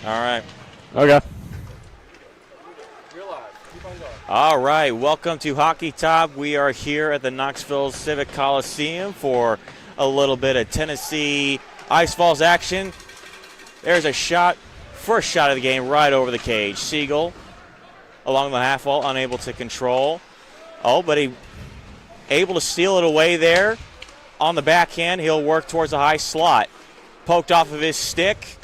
All right. Okay. You're live. Keep on going. All right. Welcome to Hockey Top. We are here at the Knoxville Civic Coliseum for a little bit of Tennessee Ice Falls action. There's a shot, first shot of the game, right over the cage. Siegel along the half wall, unable to control. Oh, but he able to steal it away there. On the backhand, he'll work towards the high slot. Poked off of his stick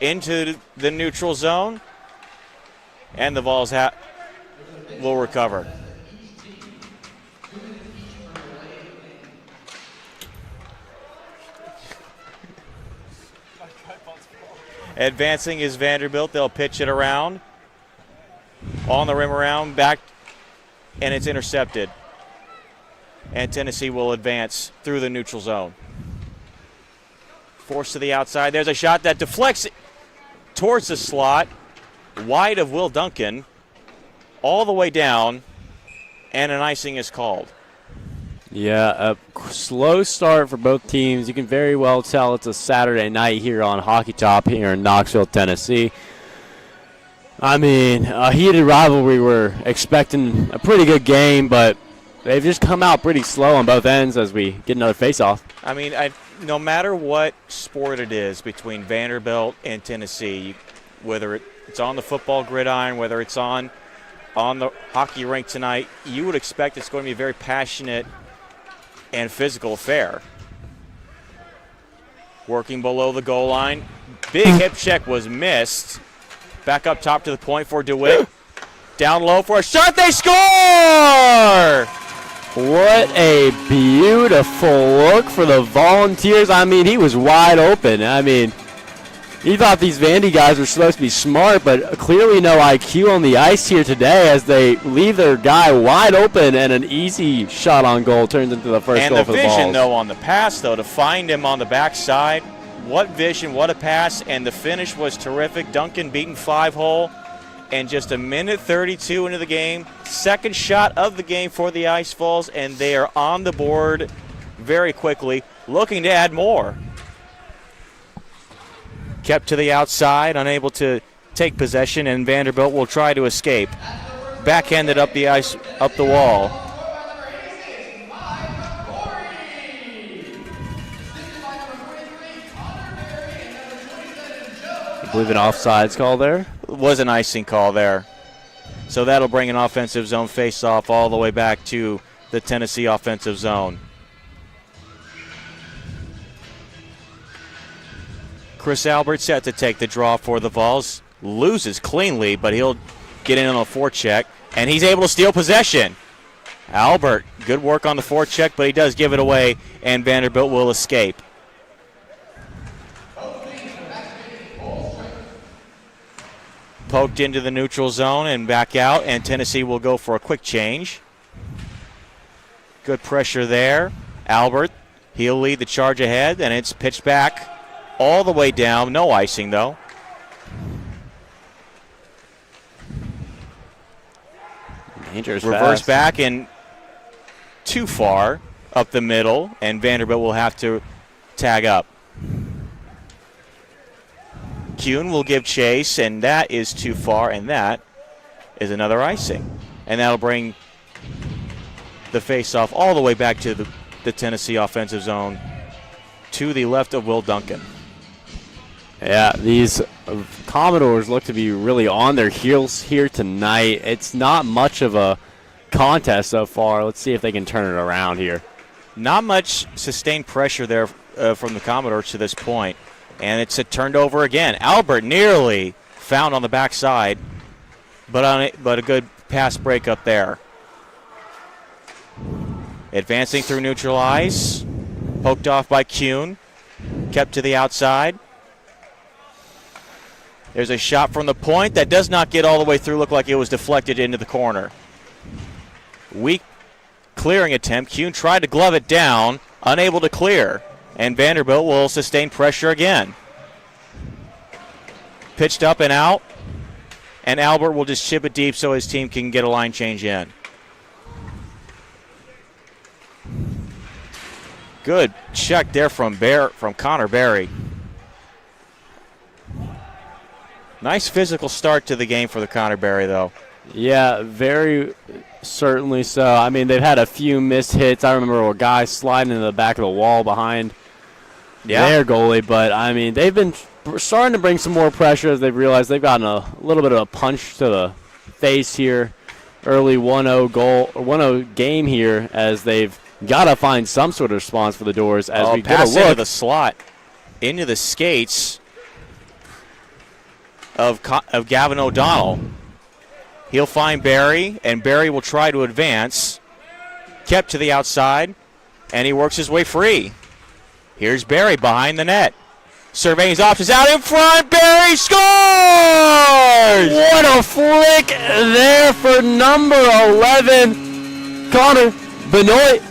into the neutral zone. And the Vols will recover. Advancing is Vanderbilt. They'll pitch it around. On the rim around, back, and it's intercepted. And Tennessee will advance through the neutral zone. Forced to the outside. There's a shot that deflects towards the slot, wide of Will Duncan, all the way down, and an icing is called. Yeah, a slow start for both teams. You can very well tell it's a Saturday night here on Hockey Top here in Knoxville, Tennessee. I mean, a heated rivalry. We're expecting a pretty good game, but they've just come out pretty slow on both ends as we get another face-off. I mean, no matter what sport it is between Vanderbilt and Tennessee, whether it's on the football gridiron, whether it's on the hockey rink tonight, you would expect it's going to be a very passionate and physical affair. Working below the goal line. Big hip check was missed. Back up top to the point for DeWitt. Down low for a shot. They score! What a beautiful look for the Volunteers. I mean, he was wide open. I mean, he thought these Vandy guys were supposed to be smart, but clearly no IQ on the ice here today as they leave their guy wide open, and an easy shot on goal turns into the first goal for the Vols. And the vision, though, on the pass, though, to find him on the backside. What vision, what a pass, and the finish was terrific. Duncan beaten 5-hole, and just a minute 32 into the game. Second shot of the game for the Ice Falls, and they are on the board very quickly, looking to add more. Kept to the outside, unable to take possession, and Vanderbilt will try to escape. Backhanded up the ice, up the wall. I believe an offsides call there. Was an icing call there. So that'll bring an offensive zone face-off all the way back to the Tennessee offensive zone. Chris Albert set to take the draw for the Vols. Loses cleanly, but he'll get in on a forecheck, and he's able to steal possession. Albert, good work on the forecheck, but he does give it away, and Vanderbilt will escape. Poked into the neutral zone and back out, and Tennessee will go for a quick change. Good pressure there. Albert, he'll lead the charge ahead, and it's pitched back all the way down. No icing, though. Dangerous Reverse pass. back and too far up the middle, and Vanderbilt will have to tag up. Kuhn will give chase, and that is too far, and that is another icing. And that'll bring the face-off all the way back to the Tennessee offensive zone to the left of Will Duncan. Yeah, these Commodores look to be really on their heels here tonight. It's not much of a contest so far. Let's see if they can turn it around here. Not much sustained pressure there from the Commodores to this point. And it's turned over again. Albert nearly found on the backside, but a good pass break up there. Advancing through neutral ice. Poked off by Kuhn. Kept to the outside. There's a shot from the point that does not get all the way through. Looked like it was deflected into the corner. Weak clearing attempt. Kuhn tried to glove it down. Unable to clear. And Vanderbilt will sustain pressure again. Pitched up and out. And Albert will just chip it deep so his team can get a line change in. Good check there from Connor Berry. Nice physical start to the game for the Connerberry, though. Yeah, very certainly so. I mean, they've had a few missed hits. I remember a guy sliding into the back of the wall behind their goalie, but, I mean, they've been starting to bring some more pressure as they've realized they've gotten a little bit of a punch to the face here. Early 1-0 goal, or 1-0 game here as they've got to find some sort of response for the Doors as we get a look. Into the slot, into the skates of Gavin O'Donnell. He'll find Barry, and Barry will try to advance. Kept to the outside, and he works his way free. Here's Barry behind the net. Surveying his options out in front. Barry scores! What a flick there for number 11, Connor Benoit.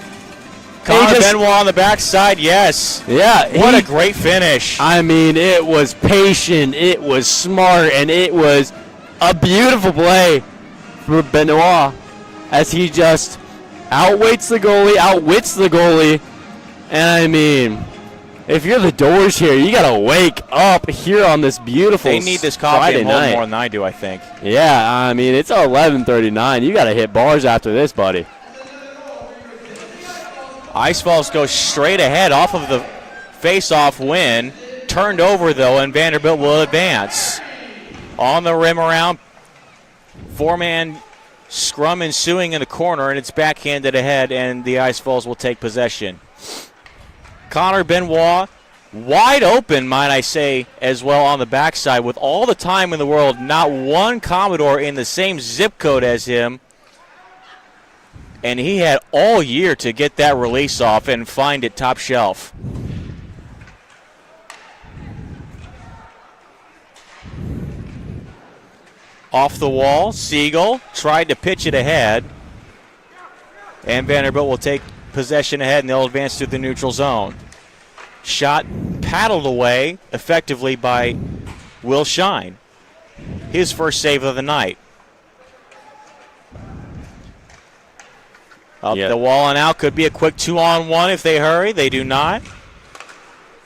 Connor Benoit on the backside, yes. Yeah. What a great finish. I mean, it was patient, it was smart, and it was a beautiful play for Benoit as he just outwits the goalie, and I mean, if you're the Doors here, you got to wake up here on this beautiful They need this coffee Friday night. more than I do, I think. Yeah, I mean, it's 11:39. You got to hit bars after this, buddy. Ice Falls goes straight ahead off of the face-off win. Turned over, though, and Vanderbilt will advance. On the rim around. Four-man scrum ensuing in the corner, and it's backhanded ahead, and the Ice Falls will take possession. Connor Benoit wide open, might I say, as well on the backside. With all the time in the world, not one Commodore in the same zip code as him. And he had all year to get that release off and find it top shelf. Off the wall, Siegel tried to pitch it ahead. And Vanderbilt will take possession ahead, and they'll advance to the neutral zone. Shot paddled away effectively by Will Shine. His first save of the night. Up the wall and out. Could be a quick 2-on-1 if they hurry. They do not.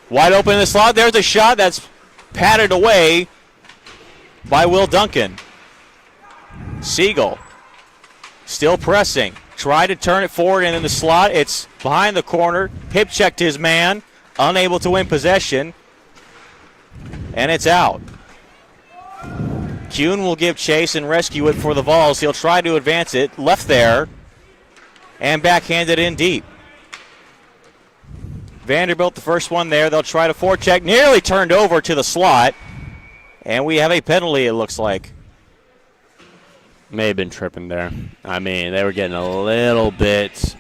Wide open in the slot. There's a shot that's patted away by Will Duncan. Siegel still pressing. Try to turn it forward and in the slot. It's behind the corner. Hip checked his man. Unable to win possession. And it's out. Kuhn will give chase and rescue it for the Vols. He'll try to advance it. Left there. And backhanded in deep. Vanderbilt, the first one there. They'll try to forecheck. Nearly turned over to the slot. And we have a penalty, it looks like. May have been tripping there. I mean, they were getting a little bit,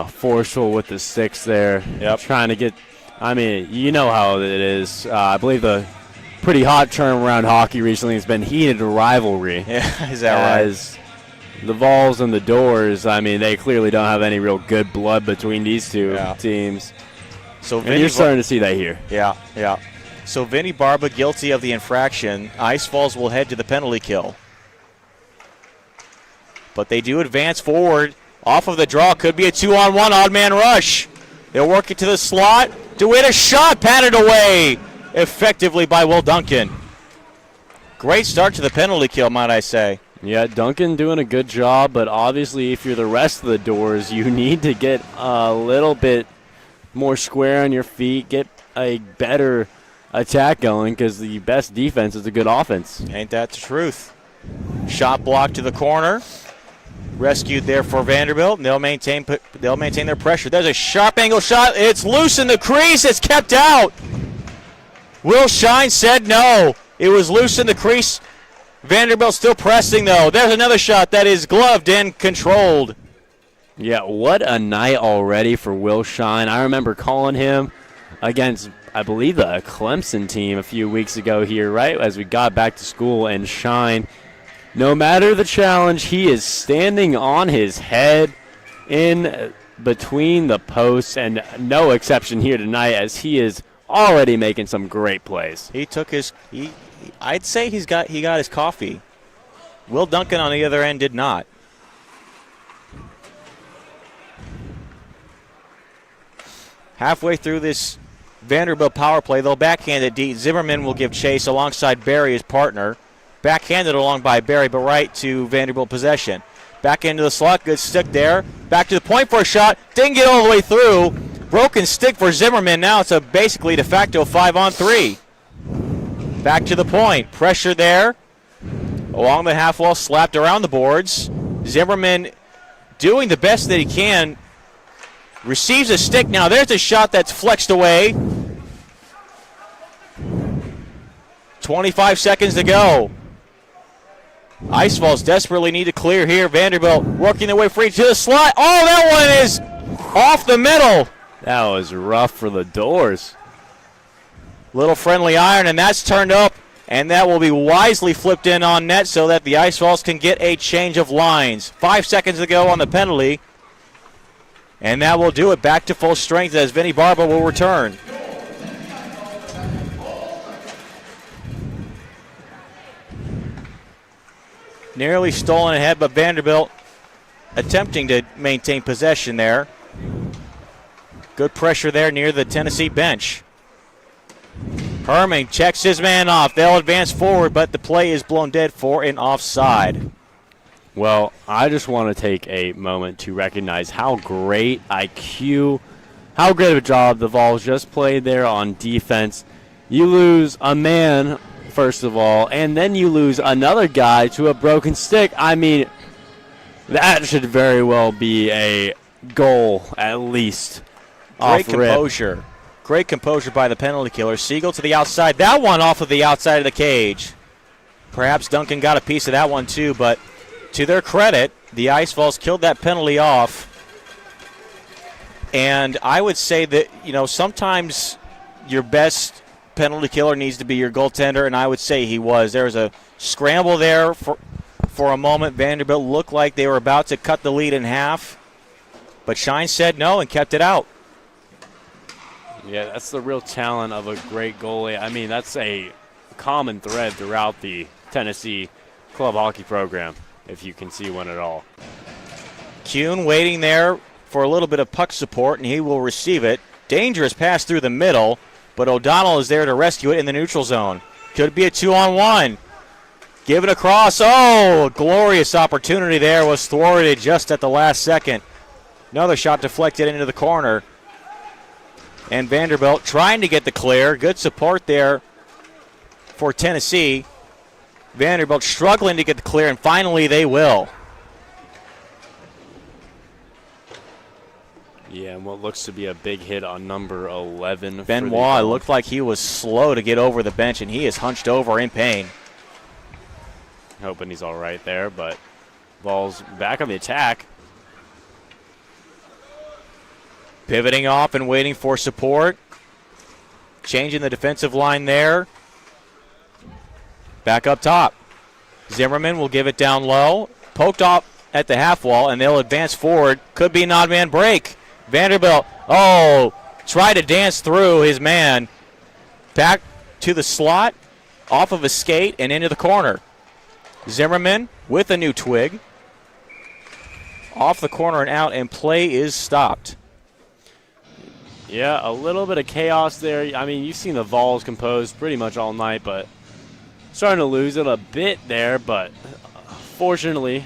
forceful with the sticks there. Yep. Trying to get, I mean, you know how it is. I believe the pretty hot term around hockey recently has been heated rivalry. Yeah, is that right? As the Vols and the Doors, I mean, they clearly don't have any real good blood between these two teams. So and you're starting to see that here. Yeah. So Vinny Barba guilty of the infraction. Ice Falls will head to the penalty kill. But they do advance forward. Off of the draw. Could be a 2-on-1 odd man rush. They'll work it to the slot. DeWitt, a shot patted away effectively by Will Duncan. Great start to the penalty kill, might I say. Yeah, Duncan doing a good job, but obviously if you're the rest of the Doors, you need to get a little bit more square on your feet, get a better attack going, because the best defense is a good offense. Ain't that the truth? Shot blocked to the corner. Rescued there for Vanderbilt, and they'll maintain their pressure. There's a sharp angle shot. It's loose in the crease. It's kept out. Will Shine said no. It was loose in the crease. Vanderbilt still pressing, though. There's another shot that is gloved and controlled. Yeah, what a night already for Will Shine. I remember calling him against, I believe, the Clemson team a few weeks ago here, right, as we got back to school, and Shine, no matter the challenge, he is standing on his head in between the posts, and no exception here tonight as he is already making some great plays. He took his I'd say he got his coffee. Will Duncan on the other end did not. Halfway through this Vanderbilt power play. They'll backhand it deep. Zimmerman will give chase alongside Barry, his partner. Backhanded along by Barry, but right to Vanderbilt possession. Back into the slot. Good stick there. Back to the point for a shot. Didn't get all the way through. Broken stick for Zimmerman. Now it's a basically de facto 5-on-3. Back to the point. Pressure there. Along the half wall, slapped around the boards. Zimmerman doing the best that he can. Receives a stick. Now there's a shot that's flexed away. 25 seconds to go. Ice Falls desperately need to clear here. Vanderbilt working their way free to the slot. Oh, that one is off the middle. That was rough for the Doors. Little friendly iron, and that's turned up, and that will be wisely flipped in on net so that the Ice Falls can get a change of lines. 5 seconds to go on the penalty, and that will do it. Back to full strength as Vinny Barba will return. Nearly stolen ahead, but Vanderbilt attempting to maintain possession there. Good pressure there near the Tennessee bench. Herming checks his man off. They'll advance forward, but the play is blown dead for an offside. Well, I just want to take a moment to recognize how great IQ, how great of a job the Vols just played there on defense. You lose a man, first of all, and then you lose another guy to a broken stick. I mean, that should very well be a goal, at least. Great composure. Great composure by the penalty killer. Siegel to the outside. That one off of the outside of the cage. Perhaps Duncan got a piece of that one too, but to their credit, the Ice Falls killed that penalty off. And I would say that, sometimes your best penalty killer needs to be your goaltender, and I would say he was. There was a scramble there for a moment. Vanderbilt looked like they were about to cut the lead in half, but Shine said no and kept it out. Yeah, that's the real talent of a great goalie. I mean, that's a common thread throughout the Tennessee club hockey program, if you can see one at all. Kuhn waiting there for a little bit of puck support, and he will receive it. Dangerous pass through the middle, but O'Donnell is there to rescue it in the neutral zone. Could be a 2-on-1. Give it across. Oh, glorious opportunity there was thwarted just at the last second. Another shot deflected into the corner. And Vanderbilt trying to get the clear. Good support there for Tennessee. Vanderbilt struggling to get the clear, and finally they will. Yeah, and what looks to be a big hit on number 11. Benoit looked like he was slow to get over the bench, and he is hunched over in pain. Hoping he's all right there, but Vols back on the attack. Pivoting off and waiting for support. Changing the defensive line there. Back up top. Zimmerman will give it down low. Poked off at the half wall, and they'll advance forward. Could be an odd man break. Vanderbilt, try to dance through his man. Back to the slot, off of a skate, and into the corner. Zimmerman with a new twig. Off the corner and out, and play is stopped. Yeah, a little bit of chaos there. I mean, you've seen the Vols composed pretty much all night, but starting to lose it a bit there. But fortunately,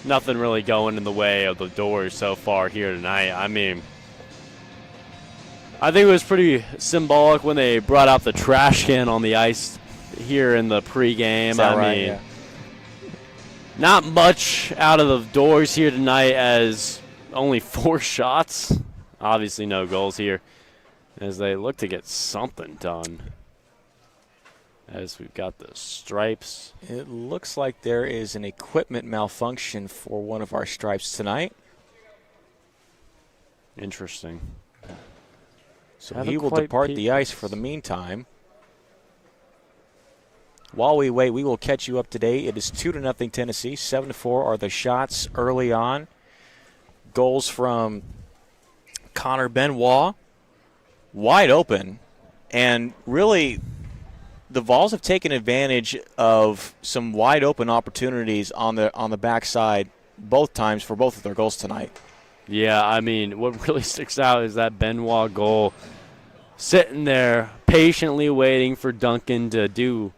nothing really going in the way of the Doors so far here tonight. I mean, I think it was pretty symbolic when they brought out the trash can on the ice here in the pregame. Not much out of the Doors here tonight, as only 4 shots. Obviously no goals here as they look to get something done. As we've got the stripes. It looks like there is an equipment malfunction for one of our stripes tonight. Interesting. So he will depart the ice for the meantime. While we wait, we will catch you up to date. It is 2-0 Tennessee. 7-4 are the shots early on. Goals from Connor Benoit, wide open, and really the Vols have taken advantage of some wide open opportunities on the backside both times for both of their goals tonight. Yeah, I mean, what really sticks out is that Benoit goal. sitting there patiently waiting for Duncan to do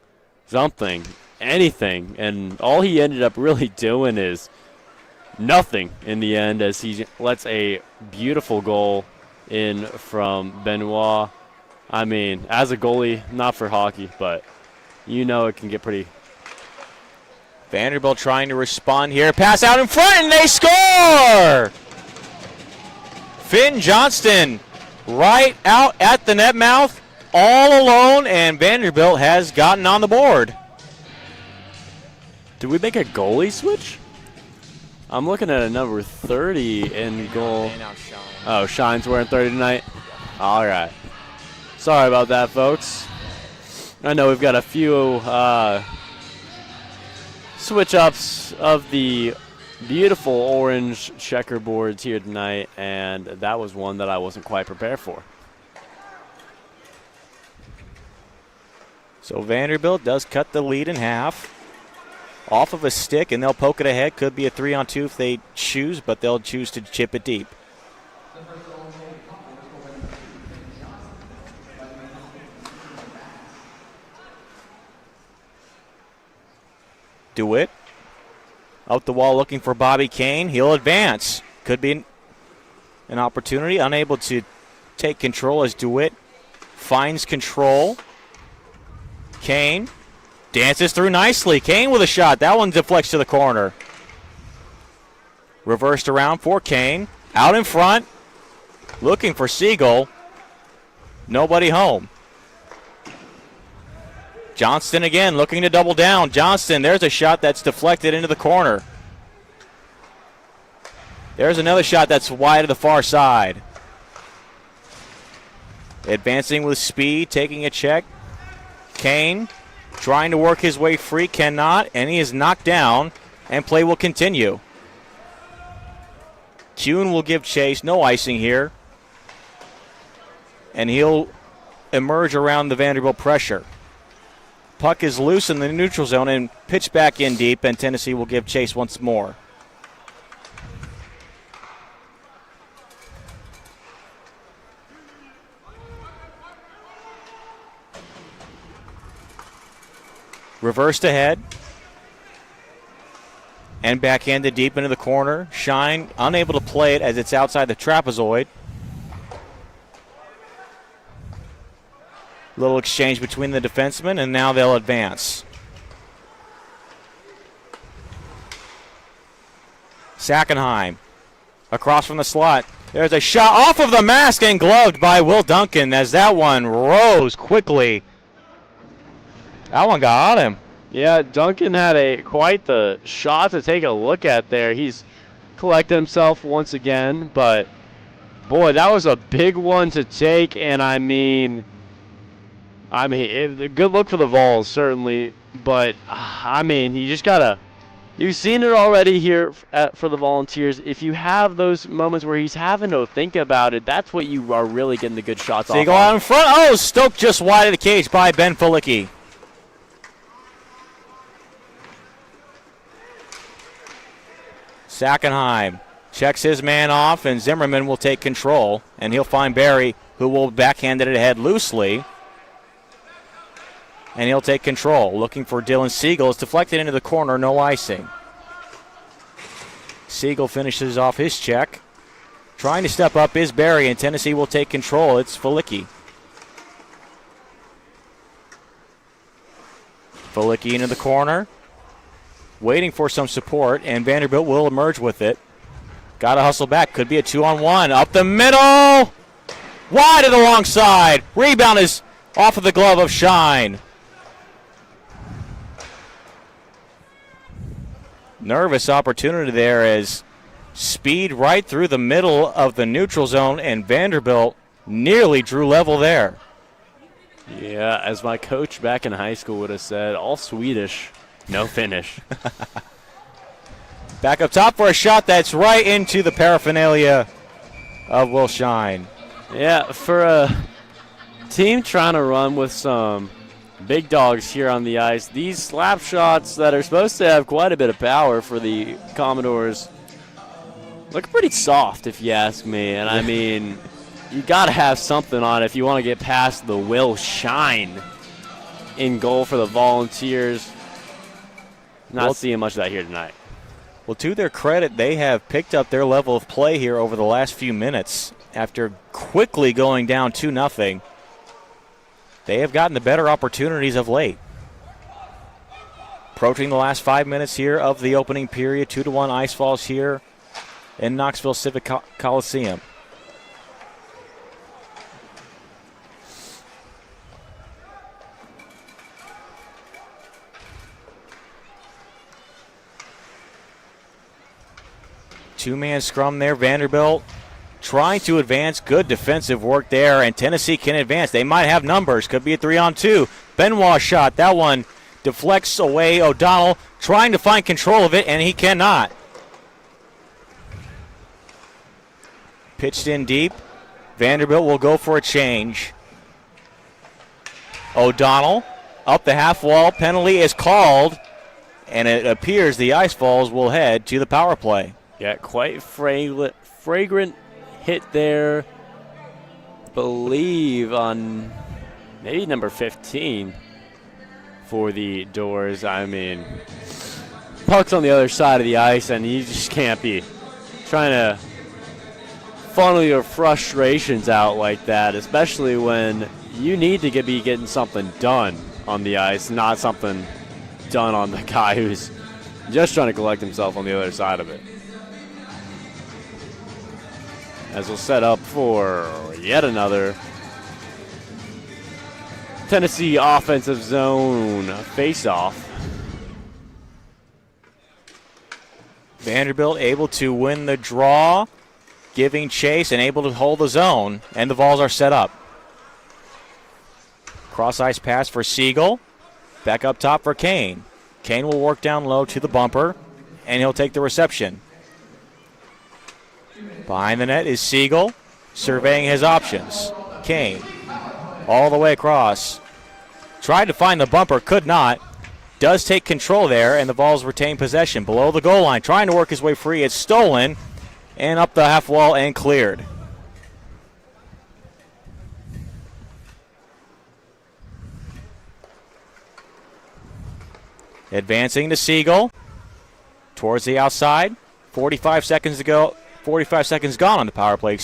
something, anything, and all he ended up really doing is nothing in the end as he lets a beautiful goal in from Benoit. I mean, as a goalie, not for hockey, but you know it can get pretty. Vanderbilt trying to respond here. Pass out in front, and they score! Finn Johnston right out at the net mouth, all alone, and Vanderbilt has gotten on the board. Did we make a goalie switch? I'm looking at a number 30 in goal. Oh, Shine's wearing 30 tonight? All right. Sorry about that, folks. I know we've got a few switch-ups of the beautiful orange checkerboards here tonight, and that was one that I wasn't quite prepared for. So Vanderbilt does cut the lead in half. Off of a stick, and they'll poke it ahead. Could be a 3-on-2 if they choose, but they'll choose to chip it deep. DeWitt out the wall looking for Bobby Kane. He'll advance. Could be an opportunity. Unable to take control as DeWitt finds control. Kane dances through nicely. Kane with a shot. That one deflects to the corner. Reversed around for Kane. Out in front. Looking for Siegel. Nobody home. Johnston again looking to double down. Johnston, there's a shot that's deflected into the corner. There's another shot that's wide to the far side. Advancing with speed, taking a check. Kane trying to work his way free, cannot, and he is knocked down, and play will continue. Kuhn will give chase, no icing here. And he'll emerge around the Vanderbilt pressure. Puck is loose in the neutral zone and pitched back in deep, and Tennessee will give chase once more. Reversed ahead. And backhanded deep into the corner. Shine unable to play it as it's outside the trapezoid. Little exchange between the defensemen, and now they'll advance. Sackenheim across from the slot. There's a shot off of the mask and gloved by Will Duncan as that one rose quickly. That one got him. Yeah, Duncan had quite the shot to take a look at there. He's collected himself once again, but boy, that was a big one to take, and I mean, a good look for the Vols, certainly, but I mean, you just gotta. You've seen it already here for the Volunteers. If you have those moments where he's having to think about it, that's what you are really getting the good shots off. Siegel out in front. Oh, stoked just wide of the cage by Ben Felicki. Sackenheim checks his man off, and Zimmerman will take control, and he'll find Barry, who will backhand it ahead loosely. And he'll take control. Looking for Dylan Siegel. It's deflected into the corner, no icing. Siegel finishes off his check. Trying to step up is Barry, and Tennessee will take control. It's Felicki. Felicki into the corner. Waiting for some support, and Vanderbilt will emerge with it. Got to hustle back. Could be a 2-on-1. Up the middle. Wide to the wrong side. Rebound is off of the glove of Shine. Nervous opportunity there as speed right through the middle of the neutral zone, and Vanderbilt nearly drew level there. Yeah, as my coach back in high school would have said, all Swedish. No finish. Back up top for a shot that's right into the paraphernalia of Will Shine. Yeah, for a team trying to run with some big dogs here on the ice, these slap shots that are supposed to have quite a bit of power for the Commodores look pretty soft, if you ask me. And I mean, you got to have something on if you want to get past the Will Shine in goal for the Volunteers. Not seeing much of that here tonight. Well, to their credit, they have picked up their level of play here over the last few minutes. After quickly going down 2-0, they have gotten the better opportunities of late. Approaching the last 5 minutes here of the opening period, 2-1 Ice Falls here in Knoxville Civic Coliseum. Two-man scrum there. Vanderbilt trying to advance. Good defensive work there, and Tennessee can advance. They might have numbers. Could be a 3-on-2. Benoit shot. That one deflects away. O'Donnell trying to find control of it, and he cannot. Pitched in deep. Vanderbilt will go for a change. O'Donnell up the half wall. Penalty is called, and it appears the Ice Falls will head to the power play. Yeah, quite fragrant hit there. Believe on maybe number 15 for the Doors. I mean, puck's on the other side of the ice, and you just can't be trying to funnel your frustrations out like that, especially when you need to be getting something done on the ice, not something done on the guy who's just trying to collect himself on the other side of it. As we'll set up for yet another Tennessee offensive zone face-off. Vanderbilt able to win the draw, giving chase and able to hold the zone, and the Vols are set up. Cross-ice pass for Siegel. Back up top for Kane. Kane will work down low to the bumper, and he'll take the reception. Behind the net is Siegel, surveying his options. Kane, all the way across. Tried to find the bumper, could not. Does take control there, and the Vols retain possession. Below the goal line, trying to work his way free. It's stolen, and up the half wall and cleared. Advancing to Siegel. Towards the outside. 45 seconds gone on the power play,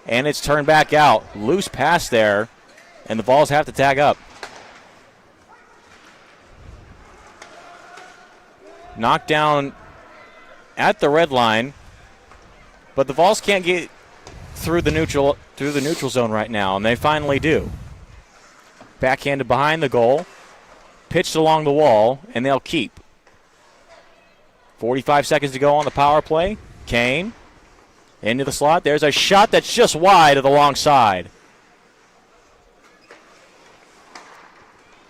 and it's turned back out. Loose pass there, and the Vols have to tag up. Knocked down at the red line, but the Vols can't get through the neutral zone right now, and they finally do. Backhanded behind the goal, pitched along the wall, and they'll keep. 45 seconds to go on the power play. Kane into the slot. There's a shot that's just wide of the long side.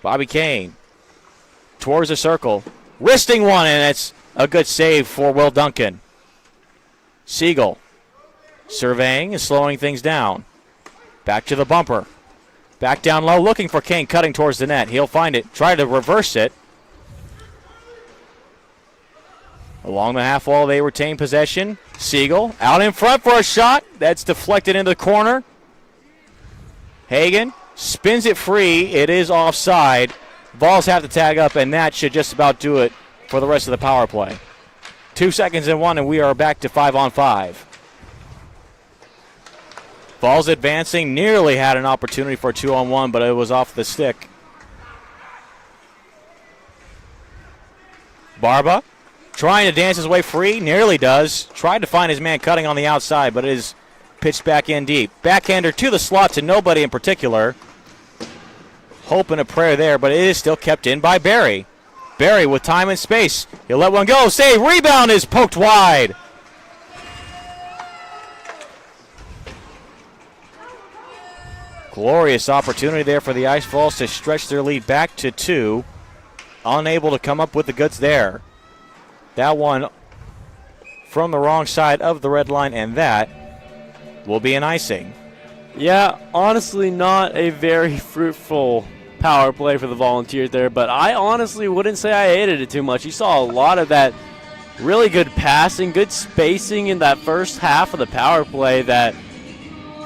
Bobby Kane towards the circle. Wristing one, and it's a good save for Will Duncan. Siegel surveying and slowing things down. Back to the bumper. Back down low, looking for Kane, cutting towards the net. He'll find it. Try to reverse it. Along the half wall, they retain possession. Siegel out in front for a shot. That's deflected into the corner. Hagan spins it free. It is offside. Vols have to tag up, and that should just about do it for the rest of the power play. 2 seconds and 1, and we are back to 5-on-5. Vols advancing, nearly had an opportunity for a 2-on-1, but it was off the stick. Barba trying to dance his way free, nearly does. Tried to find his man cutting on the outside, but it is pitched back in deep. Backhander to the slot to nobody in particular. Hope and a prayer there, but it is still kept in by Barry. Barry with time and space. He'll let one go. Save. Rebound is poked wide. Glorious opportunity there for the Ice Falls to stretch their lead back to 2. Unable to come up with the goods there. That one from the wrong side of the red line, and that will be an icing. Yeah, honestly not a very fruitful power play for the Volunteers there, but I honestly wouldn't say I hated it too much. You saw a lot of that really good passing, good spacing in that first half of the power play that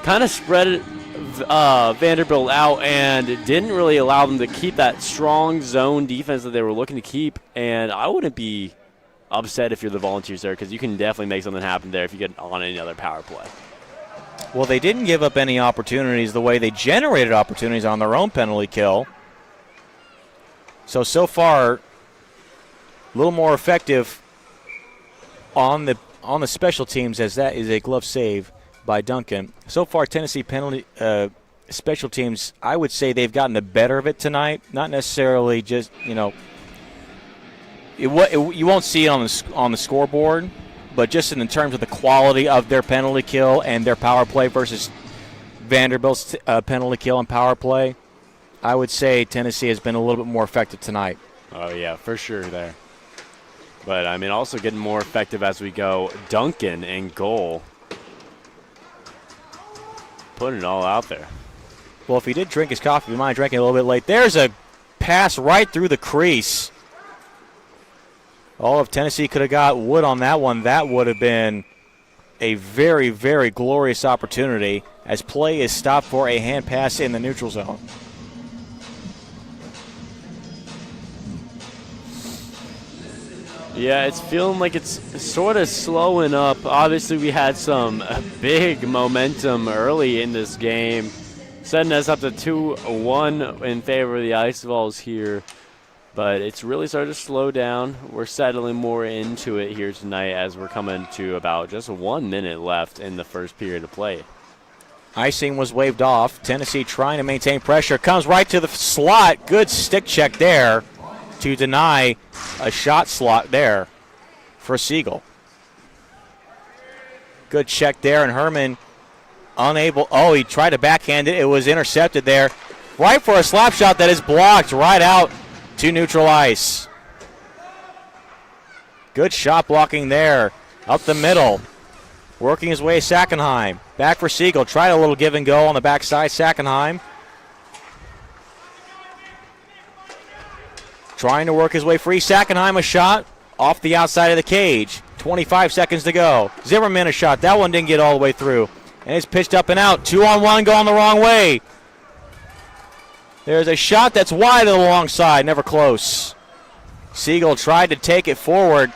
kind of spread Vanderbilt out and didn't really allow them to keep that strong zone defense that they were looking to keep. And I wouldn't be upset if you're the Volunteers there, because you can definitely make something happen there if you get on any other power play. Well, they didn't give up any opportunities the way they generated opportunities on their own penalty kill. So far, a little more effective on the special teams, as that is a glove save by Duncan. So far, Tennessee penalty special teams, I would say they've gotten the better of it tonight. Not necessarily just, you won't see it on the scoreboard, but just in terms of the quality of their penalty kill and their power play versus Vanderbilt's penalty kill and power play, I would say Tennessee has been a little bit more effective tonight. Oh, yeah, for sure there. But, I mean, also getting more effective as we go. Duncan in goal. Putting it all out there. Well, if he did drink his coffee, he might have drank it a little bit late. There's a pass right through the crease. All of Tennessee could have got Wood on that one. That would have been a very, very glorious opportunity as play is stopped for a hand pass in the neutral zone. Yeah, it's feeling like it's sort of slowing up. Obviously, we had some big momentum early in this game, setting us up to 2-1 in favor of the Ice Vols here. But it's really started to slow down. We're settling more into it here tonight as we're coming to about just 1 minute left in the first period of play. Icing was waved off. Tennessee trying to maintain pressure. Comes right to the slot. Good stick check there to deny a shot slot there for Siegel. Good check there, and Herman unable. Oh, he tried to backhand it. It was intercepted there. Right for a slap shot that is blocked right out to neutral ice. Good shot blocking there. Up the middle. Working his way Sackenheim. Back for Siegel. Tried a little give and go on the backside. Sackenheim trying to work his way free. Sackenheim a shot off the outside of the cage. 25 seconds to go. Zimmerman a shot. That one didn't get all the way through. And it's pitched up and out. 2-on-1 going the wrong way. There's a shot that's wide to the long side. Never close. Siegel tried to take it forward,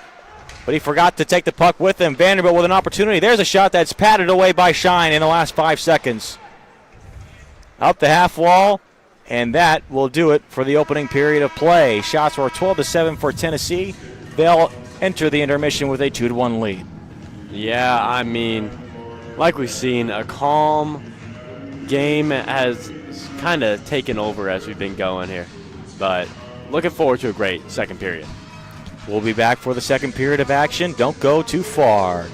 but he forgot to take the puck with him. Vanderbilt with an opportunity. There's a shot that's patted away by Shine in the last 5 seconds. Up the half wall. And that will do it for the opening period of play. Shots were 12-7 for Tennessee. They'll enter the intermission with a 2-1 lead. Yeah, I mean, like we've seen, a calm game has kind of taken over as we've been going here. But looking forward to a great second period. We'll be back for the second period of action. Don't go too far.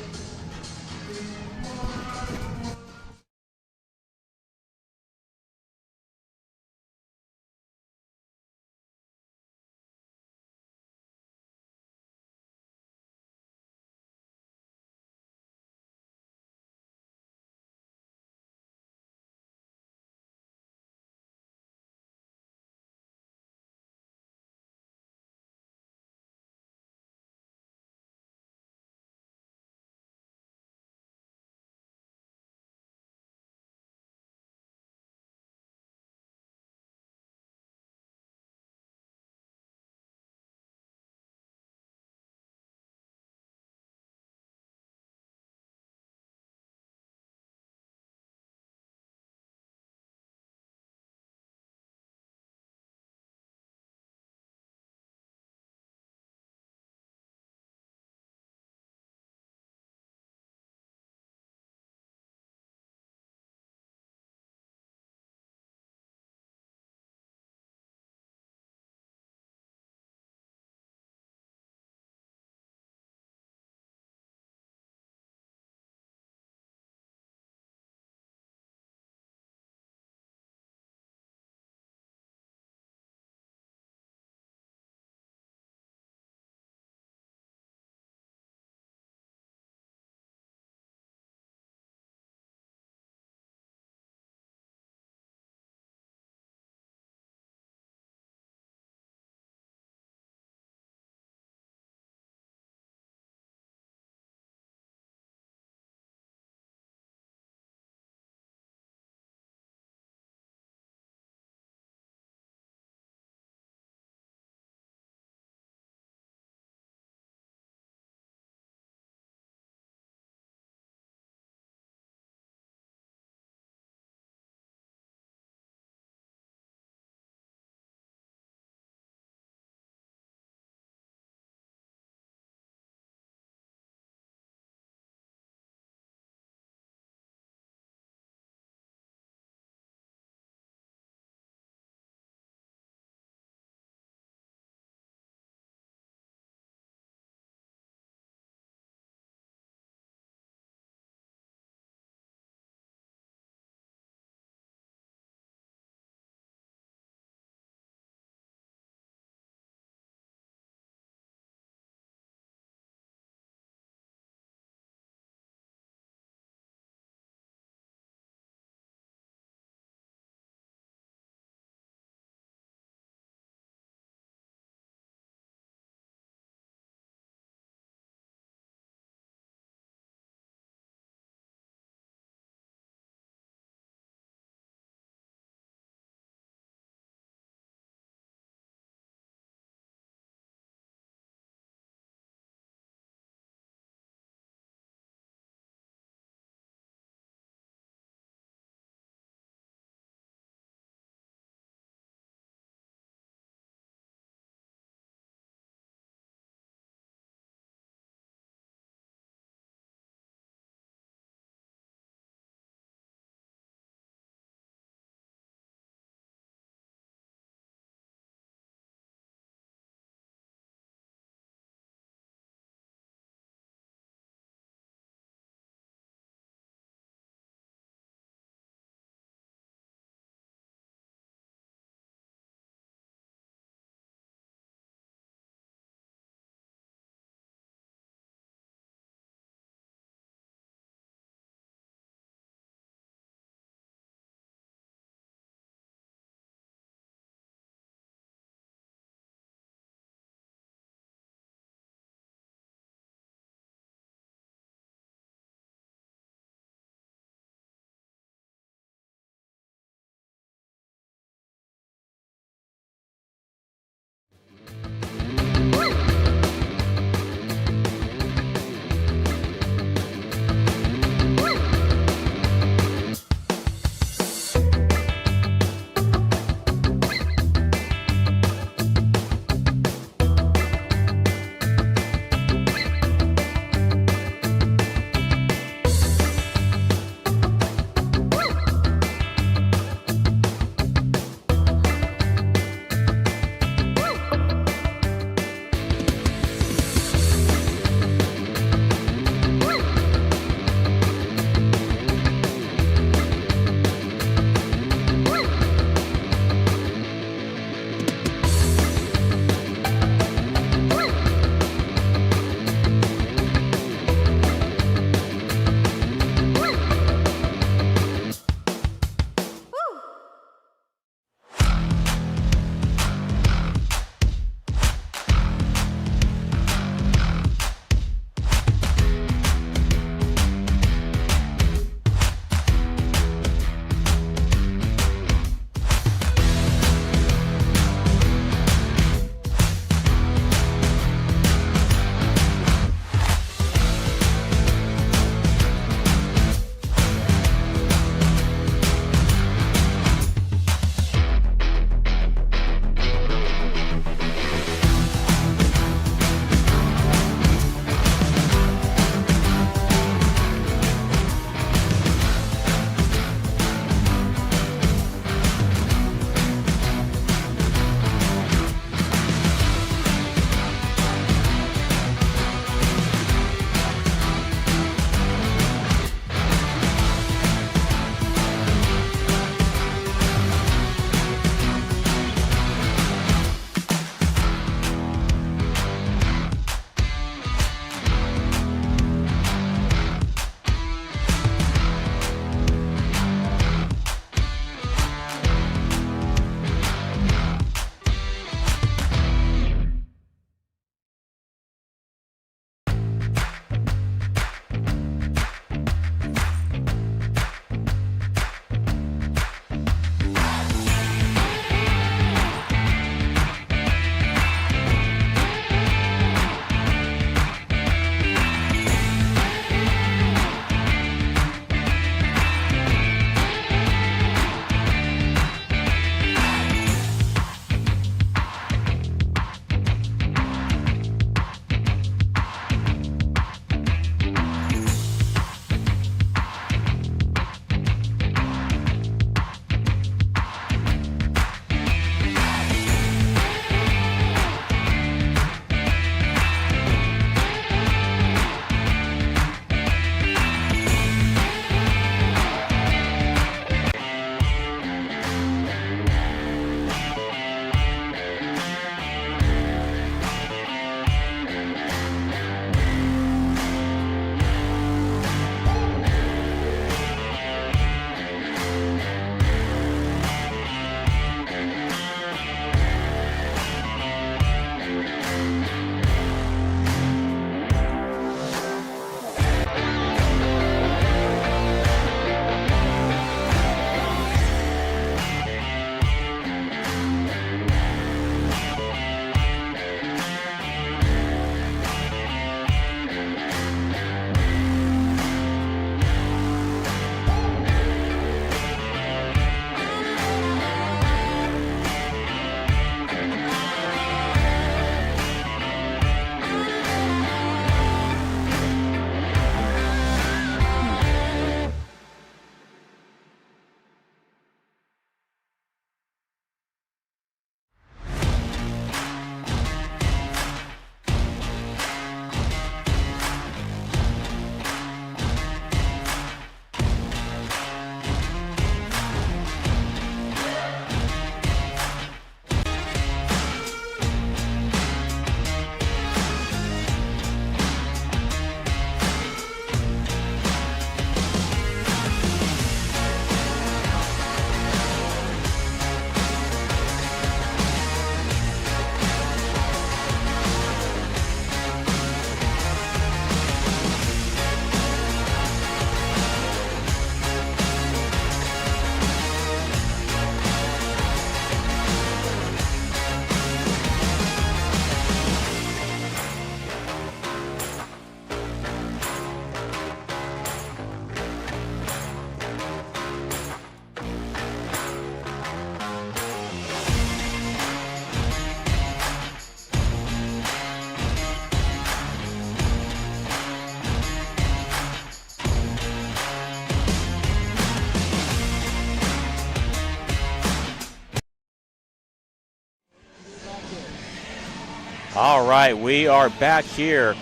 All right, we are back here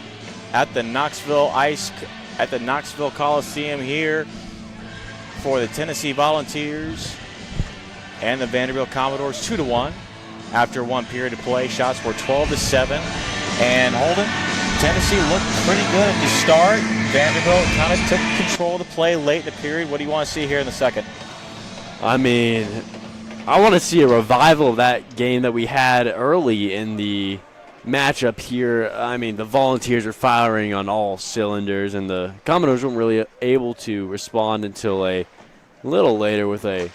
at the Knoxville Coliseum here for the Tennessee Volunteers and the Vanderbilt Commodores 2-1 after one period of play. Shots were 12-7. And Holden, Tennessee looked pretty good at the start. Vanderbilt kind of took control of the play late in the period. What do you want to see here in the second? I mean, I want to see a revival of that game that we had early in the matchup here. I mean, the Volunteers are firing on all cylinders, and the Commodores weren't really able to respond until a little later with a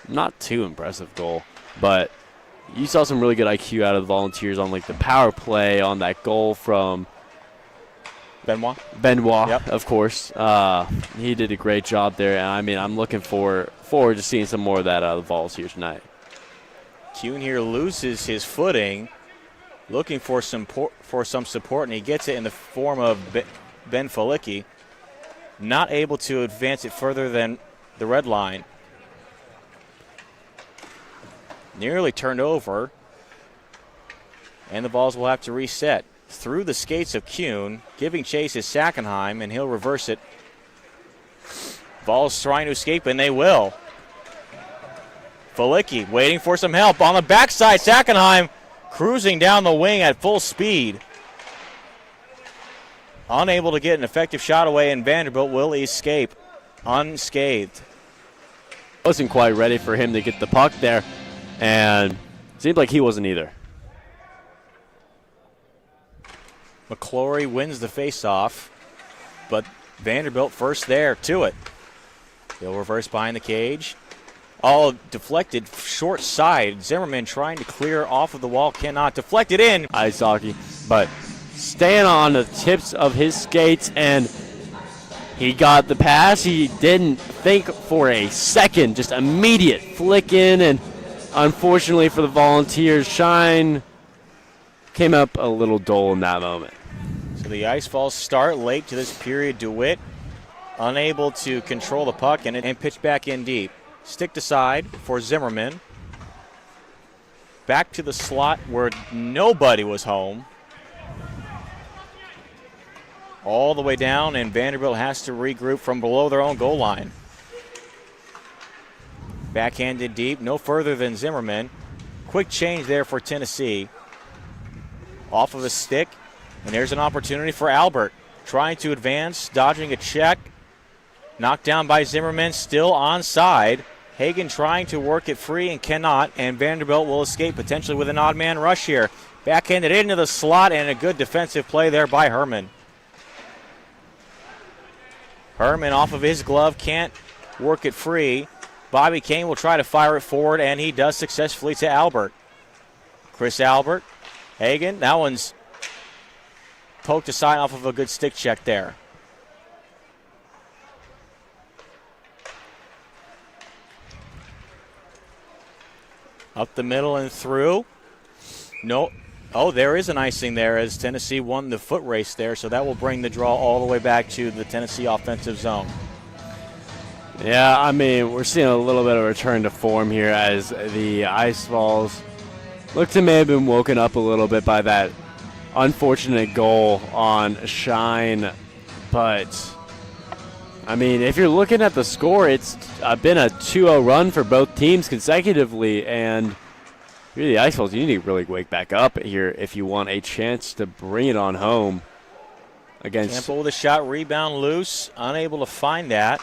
not too impressive goal. But you saw some really good IQ out of the Volunteers on like the power play on that goal from Benoit, yep. Of course. He did a great job there, and I mean, I'm looking forward to seeing some more of that out of the Vols here tonight. Kuhn here loses his footing, looking for some support, and he gets it in the form of Ben Felicki. Not able to advance it further than the red line. Nearly turned over, and the Vols will have to reset. Through the skates of Kuhn, giving chase is Sackenheim, and he'll reverse it. Vols trying to escape, and they will. Felicki waiting for some help on the backside. Sackenheim cruising down the wing at full speed. Unable to get an effective shot away, and Vanderbilt will escape unscathed. Wasn't quite ready for him to get the puck there, and seemed like he wasn't either. McClory wins the faceoff, but Vanderbilt first there to it. He'll reverse behind the cage. All deflected short side. Zimmerman trying to clear off of the wall, cannot. Deflected in. Ice hockey, but staying on the tips of his skates, and he got the pass. He didn't think for a second, just immediate flick in, and unfortunately for the Volunteers, Shine came up a little dull in that moment. So the Ice Falls start late to this period. DeWitt unable to control the puck and pitch back in deep. Stick to side for Zimmerman. Back to the slot where nobody was home. All the way down, and Vanderbilt has to regroup from below their own goal line. Backhanded deep, no further than Zimmerman. Quick change there for Tennessee. Off of a stick, and there's an opportunity for Albert. Trying to advance, dodging a check. Knocked down by Zimmerman, still onside. Hagen trying to work it free and cannot, and Vanderbilt will escape potentially with an odd man rush here. Backhanded into the slot, and a good defensive play there by Herman. Herman off of his glove, can't work it free. Bobby Kane will try to fire it forward, and he does successfully to Albert. Chris Albert, Hagen, that one's poked aside off of a good stick check there. Up the middle and through. No. Oh, there is an icing there as Tennessee won the foot race there, so that will bring the draw all the way back to the Tennessee offensive zone. Yeah, I mean, we're seeing a little bit of a return to form here as the Ice Falls look to may have been woken up a little bit by that unfortunate goal on Shine. But, I mean, if you're looking at the score, it's been a 2-0 run for both teams consecutively, and you're the Ice Falls, you need to really wake back up here if you want a chance to bring it on home against Campbell with a shot, rebound loose, unable to find that,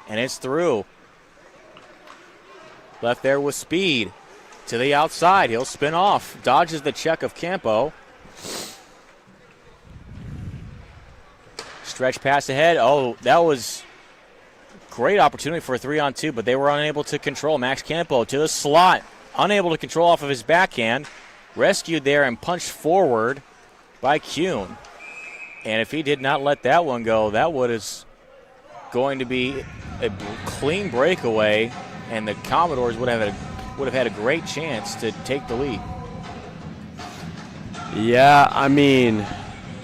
and it's through. Left there with speed to the outside. He'll spin off, dodges the check of Campo. Stretch pass ahead. Oh, that was great opportunity for a 3-on-2, but they were unable to control. Max Campo to the slot. Unable to control off of his backhand. Rescued there and punched forward by Kuhn. And if he did not let that one go, that is going to be a clean breakaway, and the Commodores would have had a great chance to take the lead. Yeah, I mean,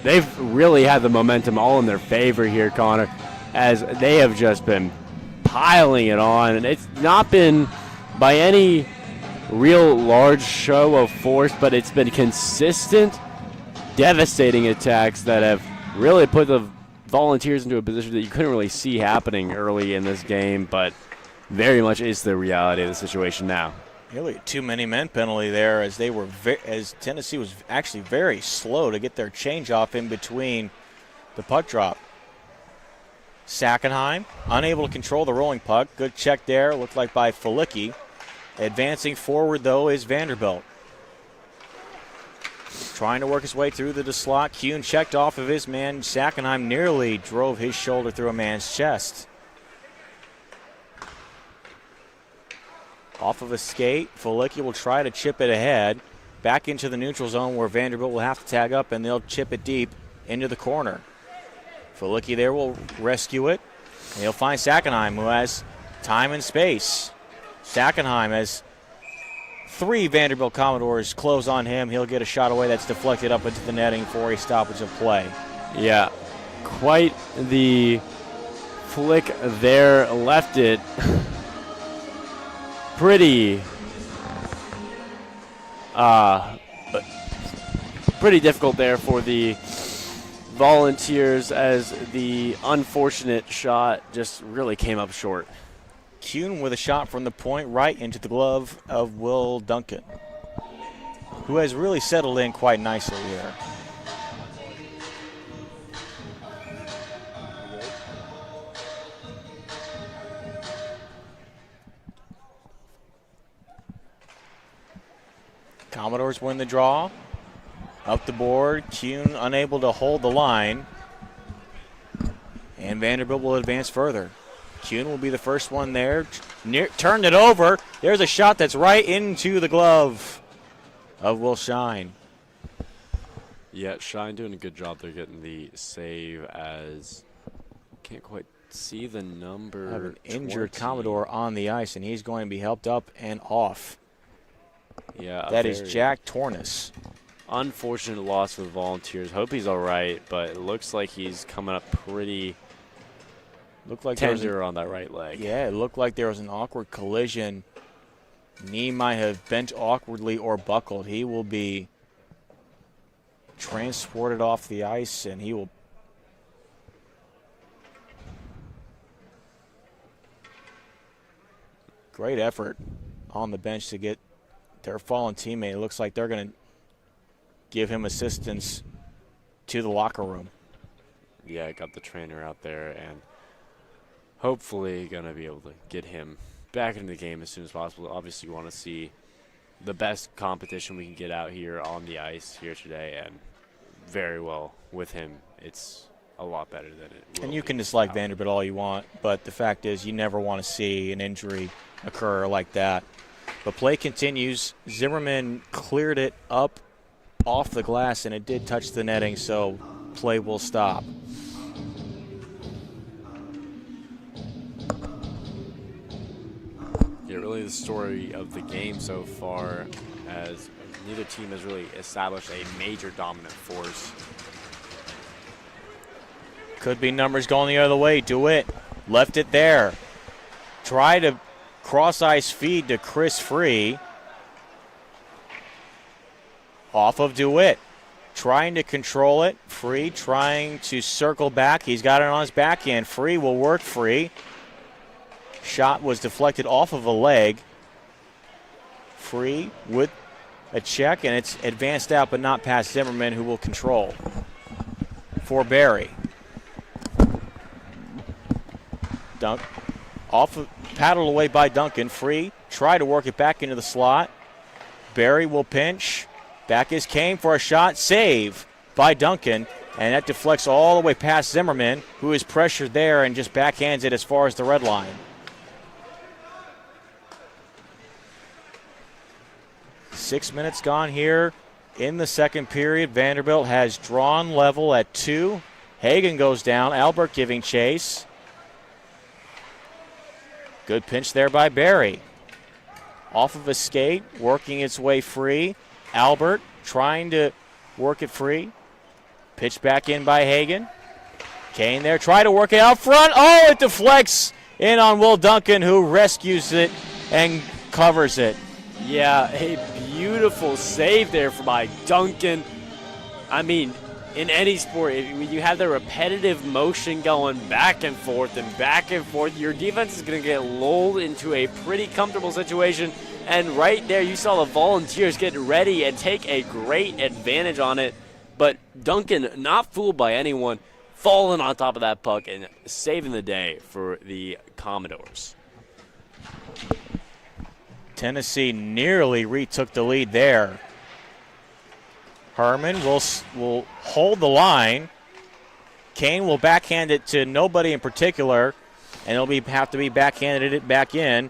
they've really had the momentum all in their favor here, Connor, as they have just been piling it on, and it's not been by any real large show of force, but it's been consistent, devastating attacks that have really put the Volunteers into a position that you couldn't really see happening early in this game, but very much is the reality of the situation now. Really, too many men penalty there as as Tennessee was actually very slow to get their change off in between the puck drop. Sackenheim unable to control the rolling puck. Good check there, looked like by Felicki. Advancing forward though is Vanderbilt. Trying to work his way through the slot. Kuhn checked off of his man. Sackenheim nearly drove his shoulder through a man's chest. Off of a skate, Felicki will try to chip it ahead. Back into the neutral zone where Vanderbilt will have to tag up, and they'll chip it deep into the corner. Felicki there will rescue it. And he'll find Sackenheim, who has time and space. Sackenheim has 3 Vanderbilt Commodores close on him. He'll get a shot away that's deflected up into the netting for a stoppage of play. Yeah, quite the flick there. Left it pretty difficult there for the Volunteers as the unfortunate shot just really came up short. Kuhn with a shot from the point right into the glove of Will Duncan, who has really settled in quite nicely here. Commodores win the draw. Up the board, Kuhn unable to hold the line. And Vanderbilt will advance further. Kuhn will be the first one there. Turned it over. There's a shot that's right into the glove of Will Shine. Yeah, Shine doing a good job there getting the save as can't quite see the number. Have an injured Commodore on the ice, and he's going to be helped up and off. Yeah, that is Jack Tornes. Unfortunate loss for the Volunteers. Hope he's all right, but it looks like he's coming up pretty tender on that right leg. Yeah, it looked like there was an awkward collision. Knee might have bent awkwardly or buckled. He will be transported off the ice, and he will great effort on the bench to get their fallen teammate. It looks like they're going to give him assistance to the locker room. Yeah, got the trainer out there, and hopefully going to be able to get him back into the game as soon as possible. Obviously, we want to see the best competition we can get out here on the ice here today, and very well with him. It's a lot better than it will. And you can dislike Vanderbilt all you want, but the fact is you never want to see an injury occur like that. But play continues. Zimmerman cleared it up off the glass, and it did touch the netting, so play will stop. Yeah, really the story of the game so far, as neither team has really established a major dominant force. Could be numbers going the other way. DeWitt left it there. Try to cross-ice feed to Chris Free. Off of DeWitt. Trying to control it. Free trying to circle back. He's got it on his backhand. Free will work Free. Shot was deflected off of a leg. Free with a check, and it's advanced out but not past Zimmerman, who will control for Barry. Dunk off of, paddled away by Duncan. Free, try to work it back into the slot. Barry will pinch. Back is Kane for a shot. Save by Duncan, and that deflects all the way past Zimmerman, who is pressured there and just backhands it as far as the red line. 6 minutes gone here in the second period. Vanderbilt has drawn level at 2. Hagan goes down. Albert giving chase. Good pinch there by Barry. Off of a skate, working its way free. Albert trying to work it free. Pitch back in by Hagan. Kane there, try to work it out front. Oh, it deflects in on Will Duncan, who rescues it and covers it. Yeah, a beautiful save there by Duncan. I mean, in any sport, when you have the repetitive motion going back and forth, your defense is going to get lulled into a pretty comfortable situation. And right there, you saw the Volunteers get ready and take a great advantage on it. But Duncan, not fooled by anyone, falling on top of that puck and saving the day for the Commodores. Tennessee nearly retook the lead there. Herman will hold the line. Kane will backhand it to nobody in particular, and it'll have to be backhanded it back in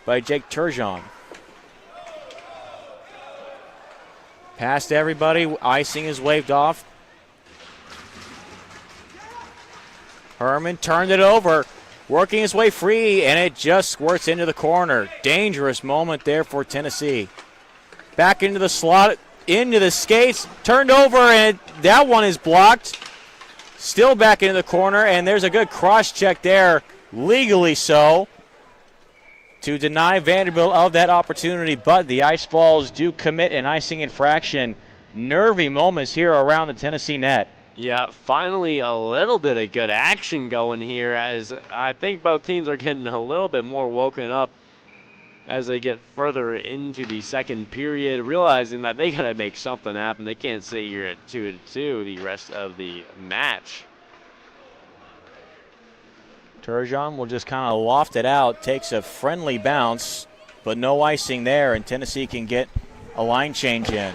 by Jake Turgeon. Past everybody, icing is waved off. Herman turned it over, working his way free, and it just squirts into the corner. Dangerous moment there for Tennessee. Back into the slot, into the skates, turned over, and that one is blocked. Still back into the corner, and there's a good cross check there, legally so, to deny Vanderbilt of that opportunity, but the Ice Balls do commit an icing infraction. Nervy moments here around the Tennessee net. Yeah, finally a little bit of good action going here, as I think both teams are getting a little bit more woken up as they get further into the second period, realizing that they got to make something happen. They can't sit here at 2-2 the rest of the match. Turgeon will just kind of loft it out, takes a friendly bounce, but no icing there, and Tennessee can get a line change in.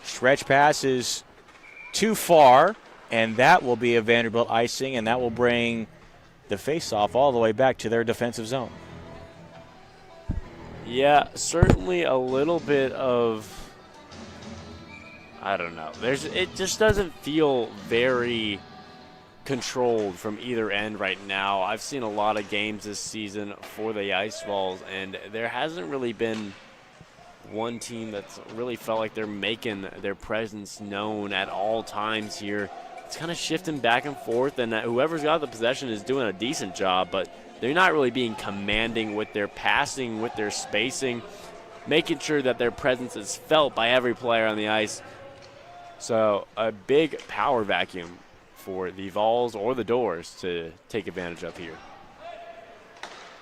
Stretch pass is too far, and that will be a Vanderbilt icing, and that will bring the face-off all the way back to their defensive zone. Yeah, certainly a little bit of, I don't know. It just doesn't feel very controlled from either end right now. I've seen a lot of games this season for the Ice Balls, and there hasn't really been one team that's really felt like they're making their presence known at all times here. It's kind of shifting back and forth, and whoever's got the possession is doing a decent job, but they're not really being commanding with their passing, with their spacing, making sure that their presence is felt by every player on the ice. So a big power vacuum for the Vols or the Doors to take advantage of here.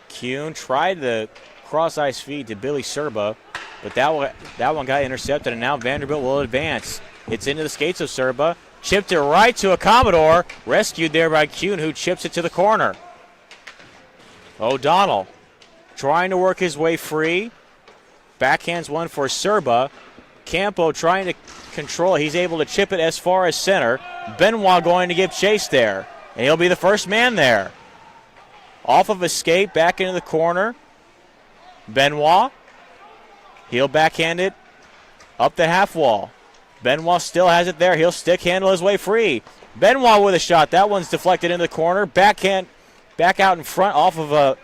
Kuhn tried the cross-ice feed to Billy Serba, but that one got intercepted, and now Vanderbilt will advance. It's into the skates of Serba. Chipped it right to a Commodore. Rescued there by Kuhn, who chips it to the corner. O'Donnell trying to work his way free. Backhands one for Serba. Campo trying to control. He's able to chip it as far as center. Benoit going to give chase there, and he'll be the first man there. Off of escape, back into the corner. Benoit. He'll backhand it up the half wall. Benoit still has it there. He'll stick handle his way free. Benoit with a shot. That one's deflected into the corner. Backhand, back out in front off of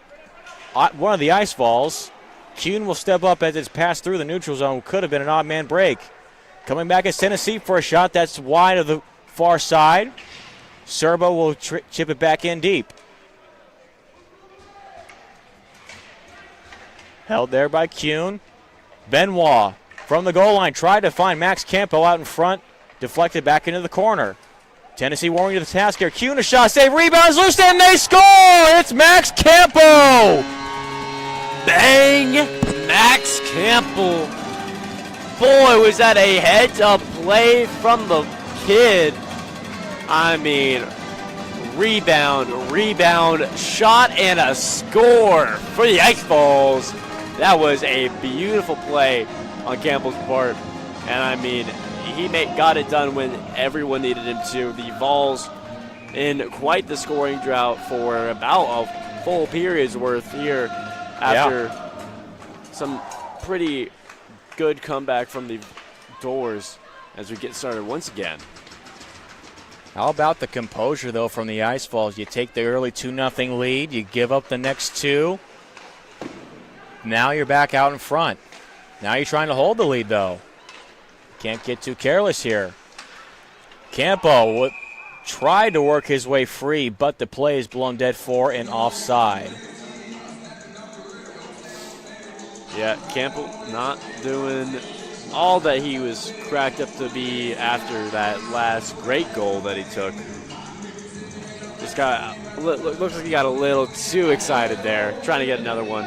one of the Ice Balls. Kuhn will step up as it's passed through the neutral zone. Could have been an odd man break. Coming back is Tennessee for a shot that's wide of the far side. Serba will chip it back in deep. Held there by Kuhn. Benoit from the goal line tried to find Max Campo out in front. Deflected back into the corner. Tennessee warming to the task here. Kuhn a shot, save, rebounds loose, and they score! It's Max Campo! Bang! Max Campo. Boy, was that a heads-up play from the kid. I mean, rebound, shot, and a score for the Ice Balls. That was a beautiful play on Campbell's part. And, I mean, he got it done when everyone needed him to. The Vols in quite the scoring drought for about a full period's worth here after some pretty good comeback from the Doors as we get started once again. How about the composure, though, from the Ice Balls? You take the early 2-0 lead. You give up the next two. Now you're back out in front. Now you're trying to hold the lead, though. Can't get too careless here. Campo tried to work his way free, but the play is blown dead for and offside. Yeah, Campbell not doing all that he was cracked up to be after that last great goal that he took. Just looks like he got a little too excited there, trying to get another one.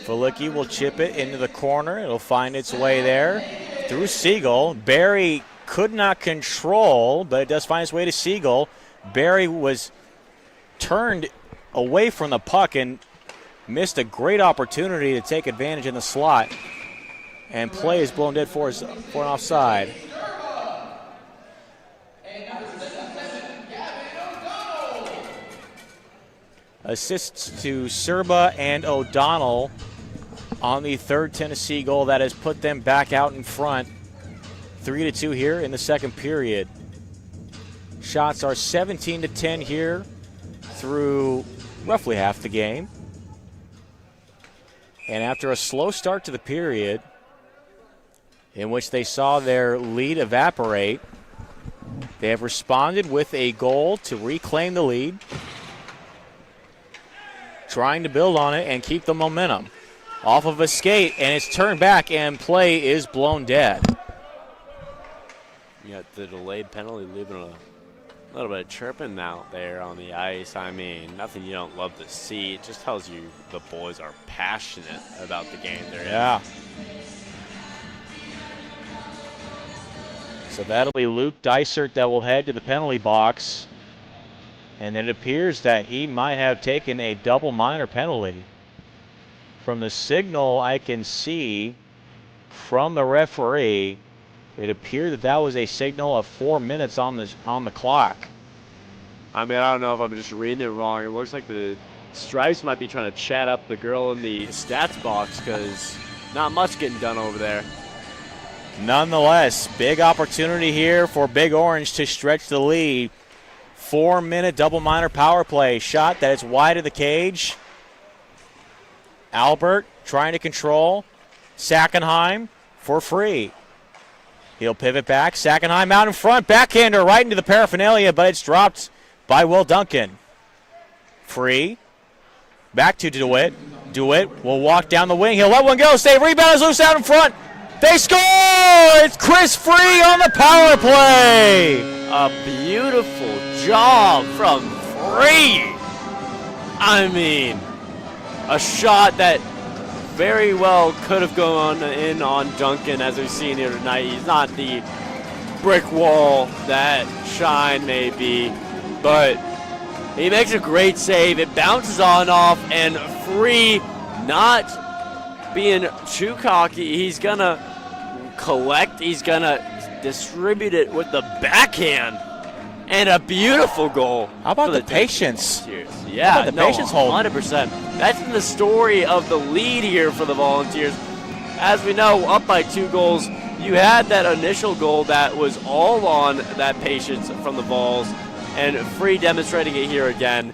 Felicki will chip it into the corner. It'll find its way there through Siegel. Barry could not control, but it does find its way to Siegel. Barry was turned away from the puck and missed a great opportunity to take advantage in the slot. And play is blown dead for an offside. Assists to Serba and O'Donnell on the third Tennessee goal that has put them back out in front. 3-2 here in the second period. Shots are 17-10 here through roughly half the game. And after a slow start to the period, in which they saw their lead evaporate, they have responded with a goal to reclaim the lead, trying to build on it and keep the momentum. Off of a skate, and it's turned back, and play is blown dead. You got the delayed penalty leaving a little bit of chirping out there on the ice. I mean, nothing you don't love to see. It just tells you the boys are passionate about the game they're in. So that'll be Luke Dysert that will head to the penalty box. And it appears that he might have taken a double minor penalty. From the signal I can see from the referee, it appeared that was a signal of 4 minutes on the clock. I mean, I don't know if I'm just reading it wrong. It looks like the Stripes might be trying to chat up the girl in the stats box because not much getting done over there. Nonetheless, big opportunity here for Big Orange to stretch the lead. 4-minute double minor power play. Shot that is wide of the cage. Albert trying to control. Sackenheim for free. He'll pivot back. Sackenheim out in front. Backhander right into the paraphernalia, but it's dropped by Will Duncan. Free. Back to DeWitt. DeWitt will walk down the wing. He'll let one go. Save. Rebound is loose out in front. They score! It's Chris Free on the power play. A beautiful job from Free. I mean, a shot that very well could have gone in on Duncan, as we've seen here tonight. He's not the brick wall that Shine may be, but he makes a great save. It bounces on off, and Free, not being too cocky, he's going to collect. He's going to distribute it with the backhand. And a beautiful goal. How about the patience? Yeah, how about the patience hold? 100%. That's the story of the lead here for the Volunteers. As we know, up by 2 goals, you had that initial goal that was all on that patience from the Vols, and Free demonstrating it here again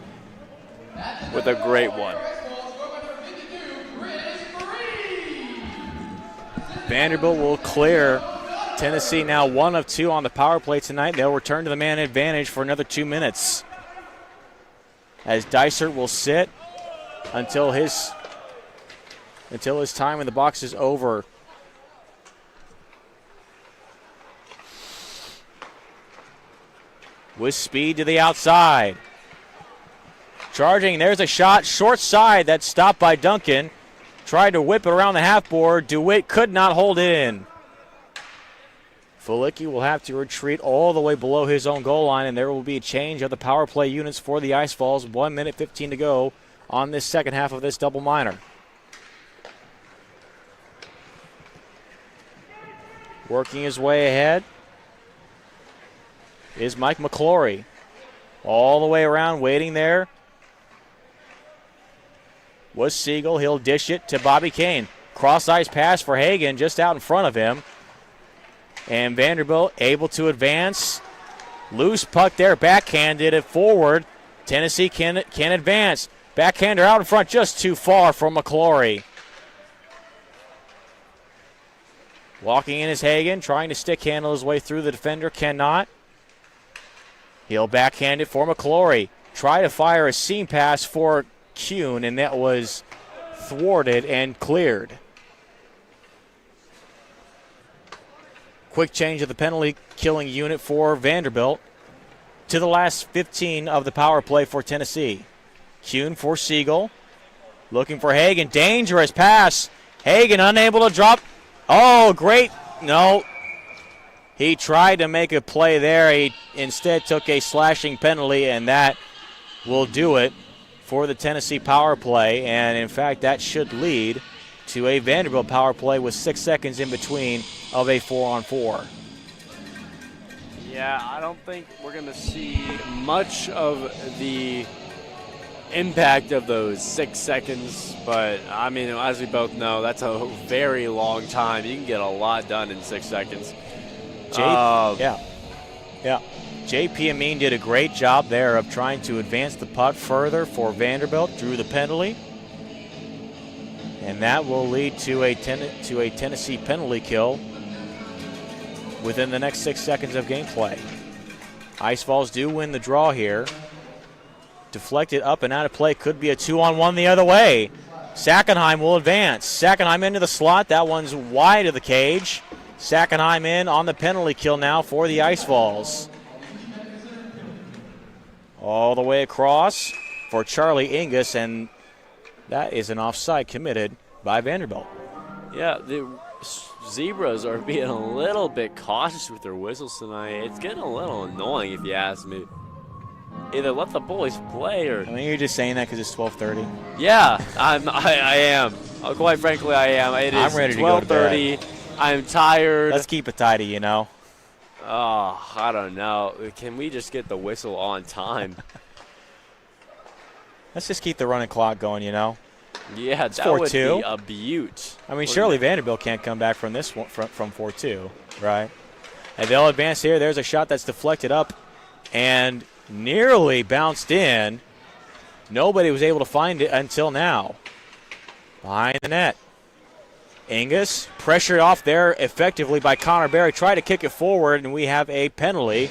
with a great one. Vanderbilt will clear. Tennessee now 1 of 2 on the power play tonight. They'll return to the man advantage for another 2 minutes. As Dysert will sit until his time in the box is over. With speed to the outside. Charging, there's a shot, short side that's stopped by Duncan. Tried to whip it around the half board. DeWitt could not hold it in. Felicki will have to retreat all the way below his own goal line, and there will be a change of the power play units for the Ice Falls. 1 minute 15 to go on this second half of this double minor. Working his way ahead is Mike McClory. All the way around, waiting there was Siegel. He'll dish it to Bobby Kane. Cross-ice pass for Hagan just out in front of him. And Vanderbilt able to advance. Loose puck there, backhanded it forward. Tennessee can advance. Backhander out in front, just too far from McClory. Walking in is Hagan, trying to stick handle his way through the defender, cannot. He'll backhand it for McClory. Try to fire a seam pass for Kuhn, and that was thwarted and cleared. Quick change of the penalty killing unit for Vanderbilt to the last 15 of the power play for Tennessee. Kuhn for Siegel. Looking for Hagan. Dangerous pass. Hagan unable to drop. Oh, great. No. He tried to make a play there. He instead took a slashing penalty, and that will do it for the Tennessee power play. And, in fact, that should lead to a Vanderbilt power play with 6 seconds in between of a 4-on-4. Yeah, I don't think we're going to see much of the impact of those 6 seconds, but I mean, as we both know, that's a very long time. You can get a lot done in 6 seconds. Yeah. J.P. Amin did a great job there of trying to advance the puck further for Vanderbilt, drew the penalty, and that will lead to a Tennessee penalty kill within the next 6 seconds of gameplay. Ice Falls do win the draw here. Deflected up and out of play. Could be a 2-on-1 the other way. Sackenheim will advance. Sackenheim into the slot. That one's wide of the cage. Sackenheim in on the penalty kill now for the Ice Falls. All the way across for Charlie Ingus, and that is an offside committed by Vanderbilt. Yeah, the Zebras are being a little bit cautious with their whistles tonight. It's getting a little annoying, if you ask me. Either let the boys play or... I mean, you're just saying that because it's 12:30. Yeah, I am. Quite frankly, I am. It is I'm ready to go to bed. 12:30. I'm tired. Let's keep it tidy, you know. Oh, I don't know. Can we just get the whistle on time? Let's just keep the running clock going, you know. Yeah, it's that would 4-2. be a beaut. I mean, surely Vanderbilt can't come back from this one from 4-2, right? And they'll advance here. There's a shot that's deflected up and nearly bounced in. Nobody was able to find it until now. Behind the net. Ingus pressured off there effectively by Connor Berry. Tried to kick it forward, and we have a penalty.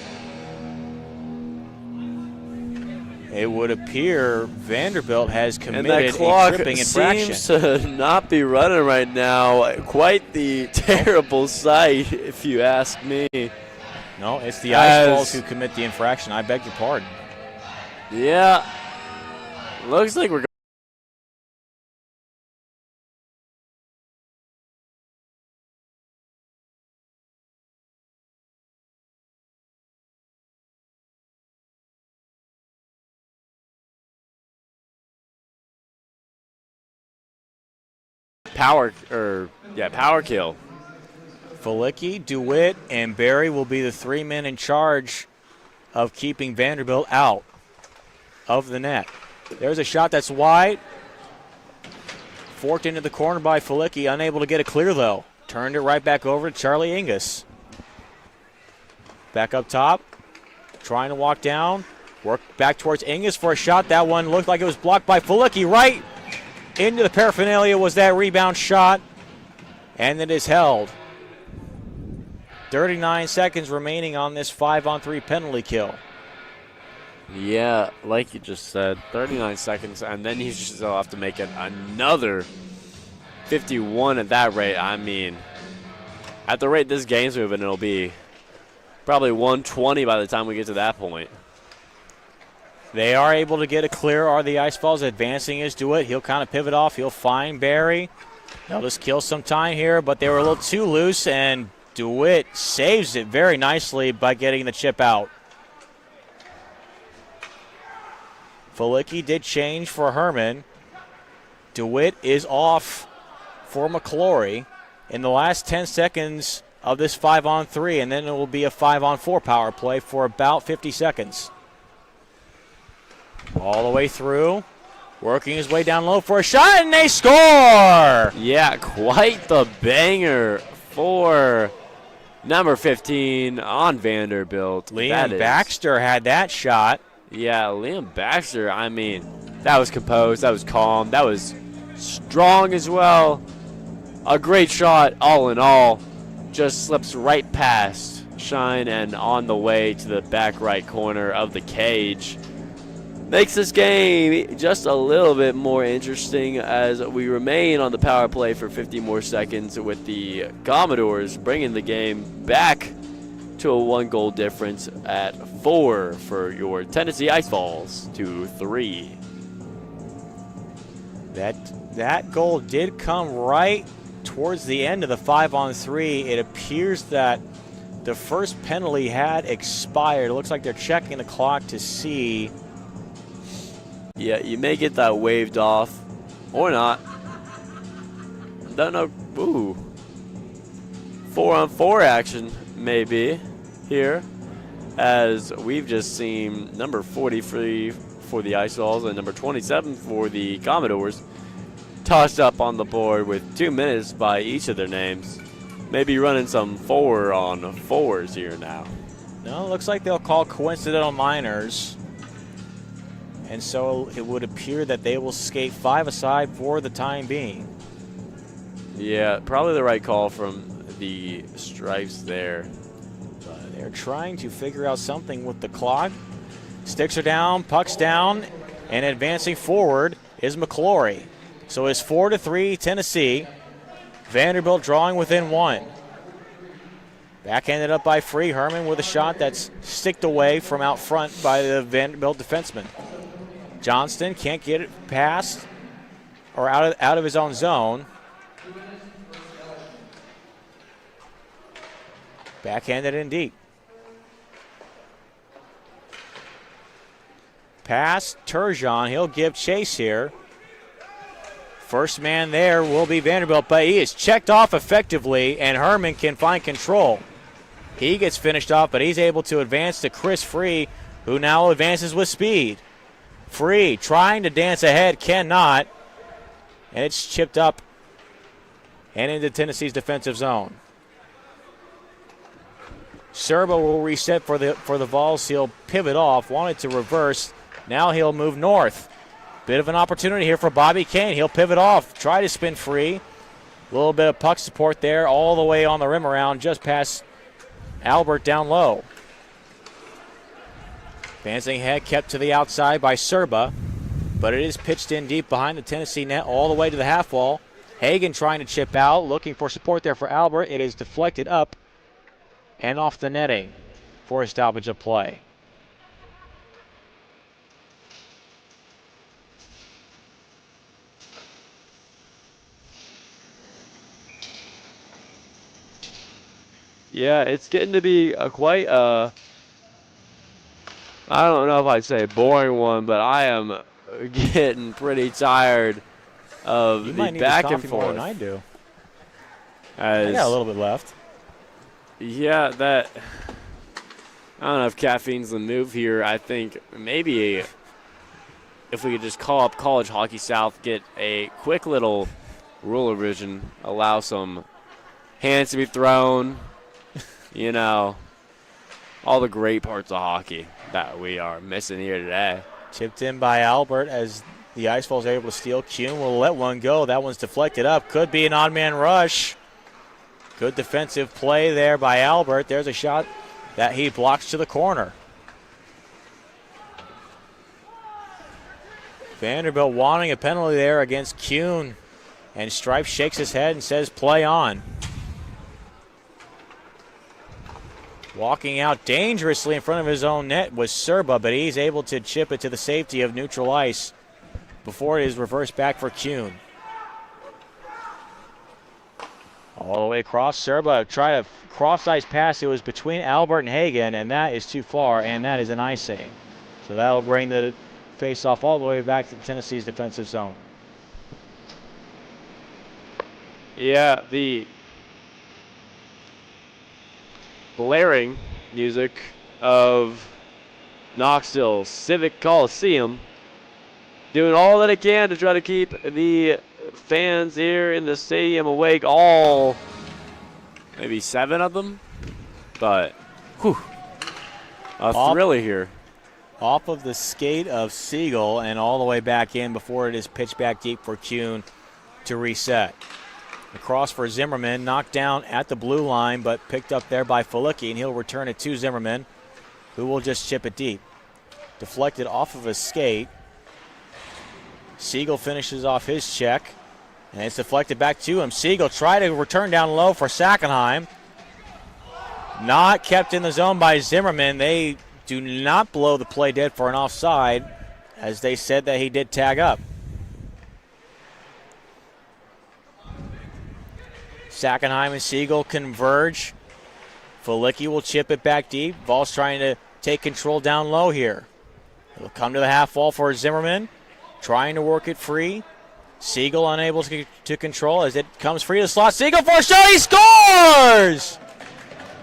It would appear Vanderbilt has committed a tripping infraction. Seems to not be running right now. Quite the terrible sight, if you ask me. No, it's the Ice Falls who commit the infraction. I beg your pardon. Yeah. Looks like we're going. Power kill. Felicki, DeWitt, and Barry will be the 3 men in charge of keeping Vanderbilt out of the net. There's a shot that's wide. Forked into the corner by Felicki, unable to get it clear though. Turned it right back over to Charlie Ingus. Back up top, trying to walk down. Work back towards Ingus for a shot. That one looked like it was blocked by Felicki. Right into the paraphernalia was that rebound shot, and it is held. 39 seconds remaining on this 5-on-3 penalty kill. Yeah, like you just said, 39 seconds, and then he's just will have to make it another 51 at that rate. I mean, at the rate this game's moving, it'll be probably 120 by the time we get to that point. They are able to get it clear. Are the Ice Falls advancing is DeWitt. He'll kind of pivot off. He'll find Barry. They'll just kill some time here, but they were a little too loose, and DeWitt saves it very nicely by getting the chip out. Felicki did change for Herman. DeWitt is off for McClory in the last 10 seconds of this 5-on-3, and then it will be a 5-on-4 power play for about 50 seconds. All the way through, working his way down low for a shot, and they score! Yeah, quite the banger for number 15 on Vanderbilt. Liam Baxter had that shot. Yeah, Liam Baxter, I mean, that was composed, that was calm, that was strong as well. A great shot, all in all. Just slips right past Shine and on the way to the back right corner of the cage. makes this game just a little bit more interesting as we remain on the power play for 50 more seconds with the Commodores bringing the game back to a 1-goal difference at 4 for your Tennessee Ice Falls to 3. That goal did come right towards the end of the 5-on-3. It appears that the first penalty had expired. It looks like they're checking the clock to see. Yeah, you may get that waved off or not. Don't know. Ooh. 4-on-4 action maybe here, as we've just seen number 43 for the Ice Falls and number 27 for the Commodores tossed up on the board with 2 minutes by each of their names. Maybe running some 4-on-4s here now. No, it looks like they'll call coincidental minors. And so it would appear that they will skate 5 aside for the time being. Yeah, probably the right call from the Stripes there. They're trying to figure out something with the clock. Sticks are down, puck's down, and advancing forward is McClory. So it's 4-3 Tennessee. Vanderbilt drawing within 1. Backhanded up by Free. Herman with a shot that's sticked away from out front by the Vanderbilt defenseman. Johnston can't get it past or out of his own zone. Backhanded in deep. Pass, Turgeon. He'll give chase here. First man there will be Vanderbilt, but he is checked off effectively, and Herman can find control. He gets finished off, but he's able to advance to Chris Free, who now advances with speed. Free trying to dance ahead, cannot, and it's chipped up and into Tennessee's defensive zone. Serba will reset for the Vols. He'll pivot off, wanted to reverse. Now he'll move north. Bit of an opportunity here for Bobby Kane. He'll pivot off, try to spin free. A little bit of puck support there, all the way on the rim around, just past Albert down low. Advancing ahead, kept to the outside by Serba, but it is pitched in deep behind the Tennessee net all the way to the half wall. Hagan trying to chip out, looking for support there for Albert. It is deflected up and off the netting for a stoppage of play. Yeah, it's getting to be a quite I don't know if I'd say a boring one, but I am getting pretty tired of You the might need back this and coffee more forth. than I do. As, I got a little bit left. Yeah, that I don't know if caffeine's the move here. I think maybe if we could just call up College Hockey South, get a quick little rule revision, allow some hands to be thrown, you know, all the great parts of hockey that we are missing here today. Chipped in by Albert as the Ice Falls are able to steal. Kuhn will let one go. That one's deflected up. Could be an odd man rush. Good defensive play there by Albert. There's a shot that he blocks to the corner. Vanderbilt wanting a penalty there against Kuhn. And Stripe shakes his head and says play on. Walking out dangerously in front of his own net was Serba, but he's able to chip it to the safety of neutral ice before it is reversed back for Kuhn. All the way across, Serba tried a cross-ice pass. It was between Albert and Hagan, and that is too far, and that is an icing. So that'll bring the face-off all the way back to Tennessee's defensive zone. Yeah, the blaring music of Knoxville Civic Coliseum doing all that it can to try to keep the fans here in the stadium awake, all maybe 7 of them, but whew, a thriller here. Off of the skate of Siegel and all the way back in before it is pitched back deep for Kuhn to reset. Across for Zimmerman, knocked down at the blue line, but picked up there by Felicki, and he'll return it to Zimmerman, who will just chip it deep. deflected off of his skate. Siegel finishes off his check, and it's deflected back to him. Siegel tried to return down low for Sackenheim. Not kept in the zone by Zimmerman. They do not blow the play dead for an offside, as they said that he did tag up. Sackenheim and Siegel converge. Felicki will chip it back deep. Vols trying to take control down low here. He'll come to the half wall for Zimmerman, trying to work it free. Siegel unable to control as it comes free to the slot. Siegel for a shot. He scores!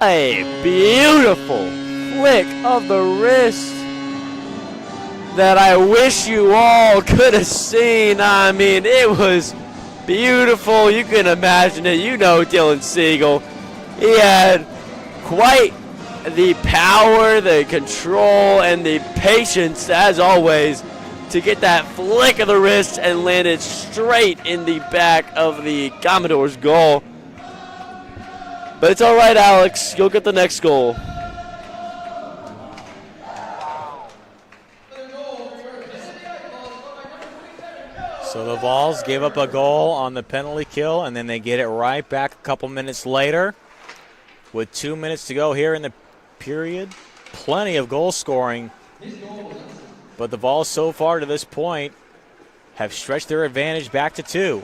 A beautiful flick of the wrist that I wish you all could have seen. I mean, it was beautiful. You can imagine it. You know Dylan Siegel. He had quite the power, the control, and the patience, as always, to get that flick of the wrist and land it straight in the back of the Commodores' goal. But it's all right, Alex. You'll get the next goal. So the Vols gave up a goal on the penalty kill, and then they get it right back a couple minutes later. With 2 minutes to go here in the period, plenty of goal scoring. But the Vols so far to this point have stretched their advantage back to 2.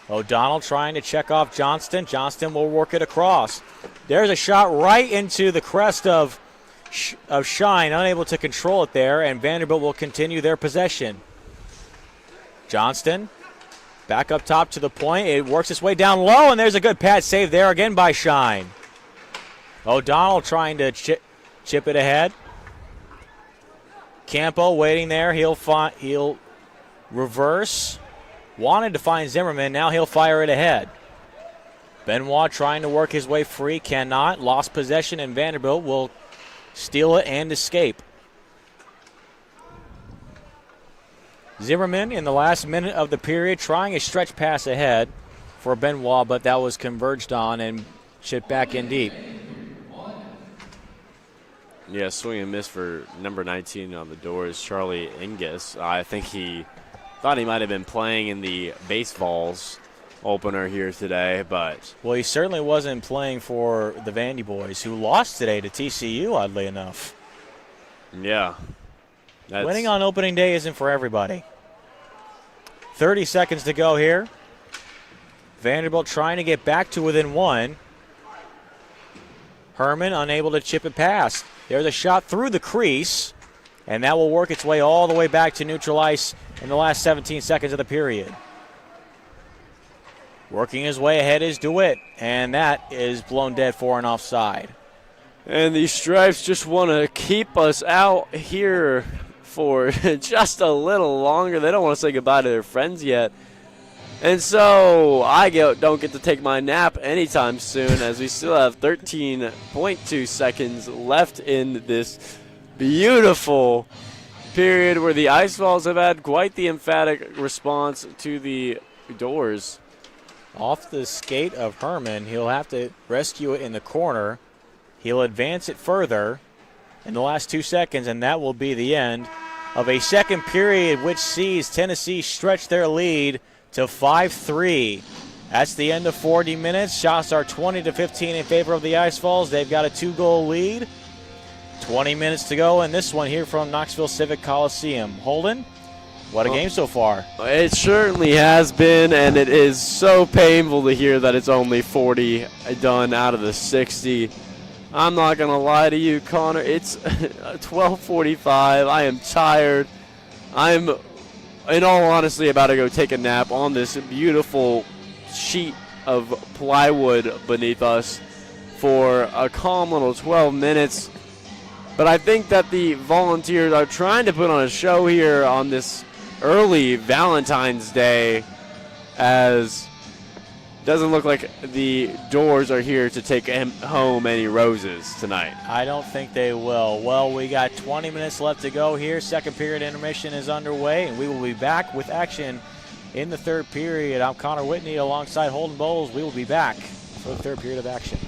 O'Donnell trying to check off Johnston. Johnston will work it across. There's a shot right into the crest of Shine, unable to control it there, and Vanderbilt will continue their possession. Johnston back up top to the point. It works its way down low, and there's a good pad save there again by Shine. O'Donnell trying to chip it ahead. Campo waiting there. He'll reverse. Wanted to find Zimmerman. Now he'll fire it ahead. Benoit trying to work his way free. Cannot. Lost possession, and Vanderbilt will steal it and escape. Zimmerman in the last minute of the period trying a stretch pass ahead for Benoit, but that was converged on and chipped back in deep. Yeah, swing and miss for number 19 on the doors, Charlie Inges. I think he thought he might have been playing in the baseballs opener here today, but... Well, he certainly wasn't playing for the Vandy boys, who lost today to TCU, oddly enough. Yeah. Winning on opening day isn't for everybody. 30 seconds to go here. Vanderbilt trying to get back to within 1. Herman unable to chip it past. There's a shot through the crease, and that will work its way all the way back to neutral ice in the last 17 seconds of the period. Working his way ahead is DeWitt, and that is blown dead for an offside. And the Stripes just want to keep us out here for just a little longer. They don't want to say goodbye to their friends yet. And so I don't get to take my nap anytime soon, as we still have 13.2 seconds left in this beautiful period where the Ice Balls have had quite the emphatic response to the doors. Off the skate of Herman, he'll have to rescue it in the corner. He'll advance it further in the last 2 seconds, and that will be the end of a second period, which sees Tennessee stretch their lead to 5-3. That's the end of 40 minutes. Shots are 20-15 in favor of the Ice Falls. They've got a 2-goal lead. 20 minutes to go in this one here from Knoxville Civic Coliseum. Holden, what a game so far. It certainly has been, and it is so painful to hear that it's only 40 done out of the 60. I'm not going to lie to you, Connor. It's 12:45. I am tired. I'm, in all honesty, about to go take a nap on this beautiful sheet of plywood beneath us for a calm little 12 minutes. But I think that the Volunteers are trying to put on a show here on this early Valentine's Day, as doesn't look like the Doors are here to take home any roses tonight. I don't think they will. Well, we got 20 minutes left to go here. Second period intermission is underway, and we will be back with action in the third period. I'm Connor Whitney alongside Holden Bowles. We will be back for the third period of action.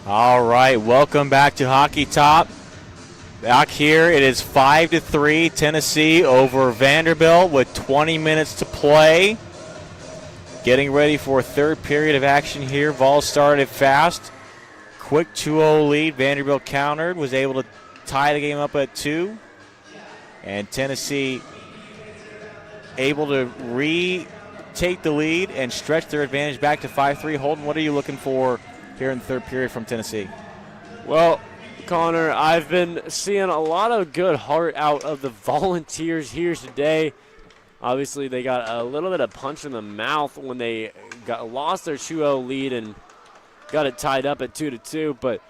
All right, welcome back to Hockey Top. Back here, it is 5-3 Tennessee over Vanderbilt with 20 minutes to play. Getting ready for a third period of action here. Vols started fast. Quick 2-0 lead. Vanderbilt countered, was able to tie the game up at 2. And Tennessee able to retake the lead and stretch their advantage back to 5-3. Holden, what are you looking for here in the third period from Tennessee? Well, Connor, I've been seeing a lot of good heart out of the Volunteers here today. Obviously, they got a little bit of punch in the mouth when they lost their 2-0 lead and got it tied up at 2-2, but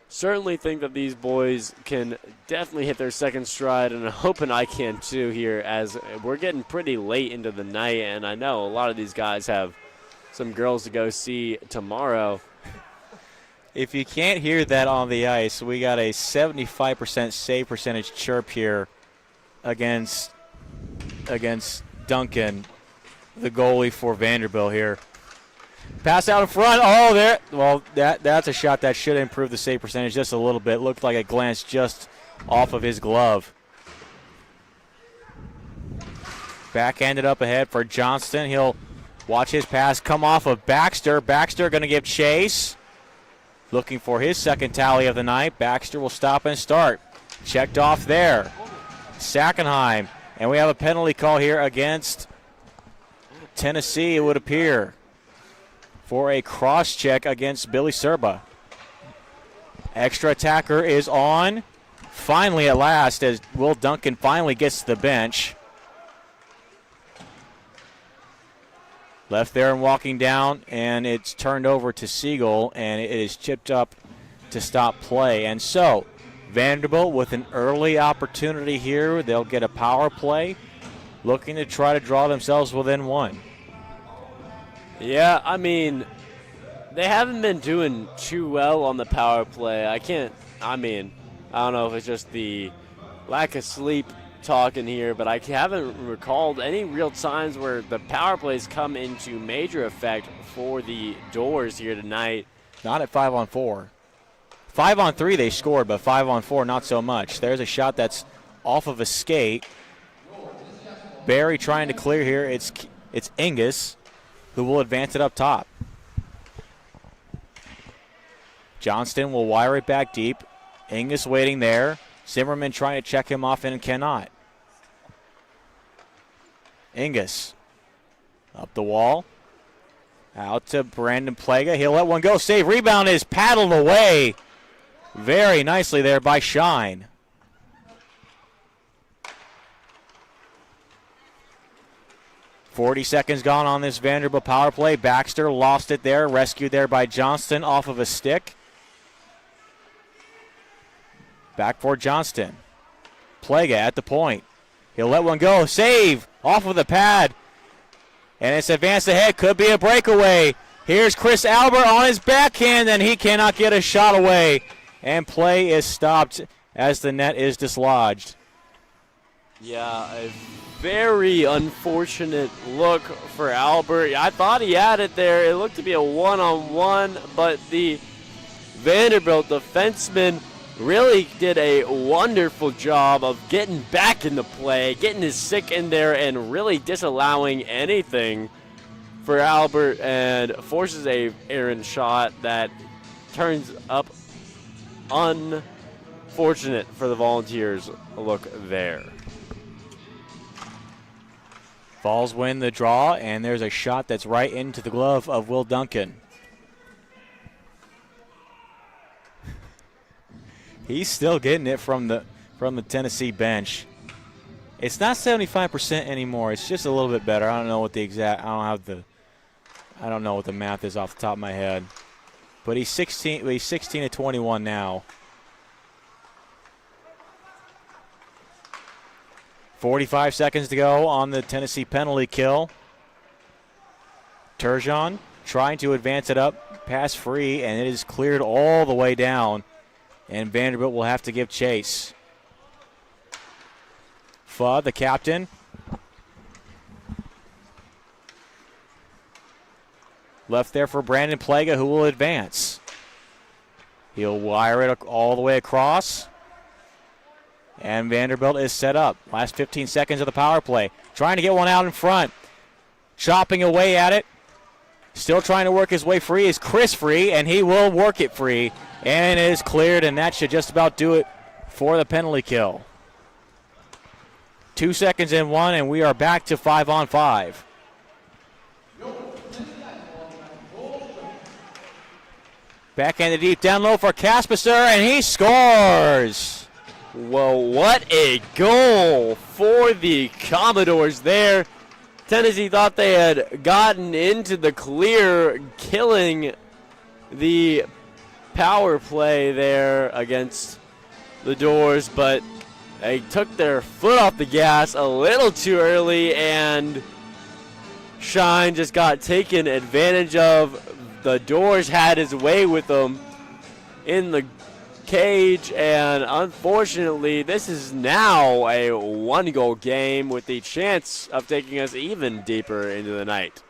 certainly think that these boys can definitely hit their second stride, and I'm hoping I can too here as we're getting pretty late into the night, and I know a lot of these guys have some girls to go see tomorrow. If you can't hear that on the ice, we got a 75% save percentage chirp here against Duncan, the goalie for Vanderbilt here. Pass out in front. Oh, there. Well, that's a shot that should improve the save percentage just a little bit. Looked like it glanced just off of his glove. Backhanded up ahead for Johnston. He'll watch his pass come off of Baxter. Baxter going to give chase. Looking for his second tally of the night. Baxter will stop and start. Checked off there. Sackenheim. And we have a penalty call here against Tennessee, it would appear, for a cross-check against Billy Serba. Extra attacker is on. Finally, at last, as Will Duncan finally gets to the bench. Left there and walking down, and it's turned over to Siegel, and it is chipped up to stop play. And so, Vanderbilt with an early opportunity here. They'll get a power play, looking to try to draw themselves within one. Yeah, I mean, they haven't been doing too well on the power play. I don't know if it's just the lack of sleep talking here, but I haven't recalled any real times where the power plays come into major effect for the Doors here tonight. Not at 5-on-4. 5-on-3 they scored, but 5-on-4 not so much. There's a shot that's off of a skate. Barry trying to clear here. It's Ingus who will advance it up top. Johnston will wire it back deep. Ingus waiting there. Zimmerman trying to check him off and cannot. Ingus up the wall. Out to Brandon Plaga. He'll let one go. Save. Rebound is paddled away. Very nicely there by Shine. .40 seconds gone on this Vanderbilt power play. Baxter lost it there. Rescued there by Johnston off of a stick. Back for Johnston. Plaga at the point. He'll let one go. Save off of the pad. And it's advanced ahead. Could be a breakaway. Here's Chris Albert on his backhand, and he cannot get a shot away. And play is stopped as the net is dislodged. Yeah, a very unfortunate look for Albert. I thought he had it there. It looked to be a one-on-one, but the Vanderbilt defenseman really did a wonderful job of getting back in the play, getting his stick in there, and really disallowing anything for Albert, and forces a errant shot that turns up unfortunate for the Volunteers. Look there. Vols win the draw, and there's a shot that's right into the glove of Will Duncan. He's still getting it from the Tennessee bench. It's not 75% anymore. It's just a little bit better. I don't know what the math is off the top of my head. But he's 16 to 21 now. 45 seconds to go on the Tennessee penalty kill. Turgeon trying to advance it up, pass free, and it is cleared all the way down. And Vanderbilt will have to give chase. Fudd, the captain. Left there for Brandon Plaga, who will advance. He'll wire it all the way across. And Vanderbilt is set up. Last 15 seconds of the power play. Trying to get one out in front. Chopping away at it. Still trying to work his way free is Chris Free, and he will work it free. And it is cleared, and that should just about do it for the penalty kill. 2 seconds in one, and we are back to 5-on-5. Backhand deep down low for Caspisser, and he scores. Well, what a goal for the Commodores there. Tennessee thought they had gotten into the clear, killing the power play there against the Doors, but they took their foot off the gas a little too early, and Shine just got taken advantage of. The Doors had his way with them in the cage, and unfortunately this is now a one-goal game with the chance of taking us even deeper into the night.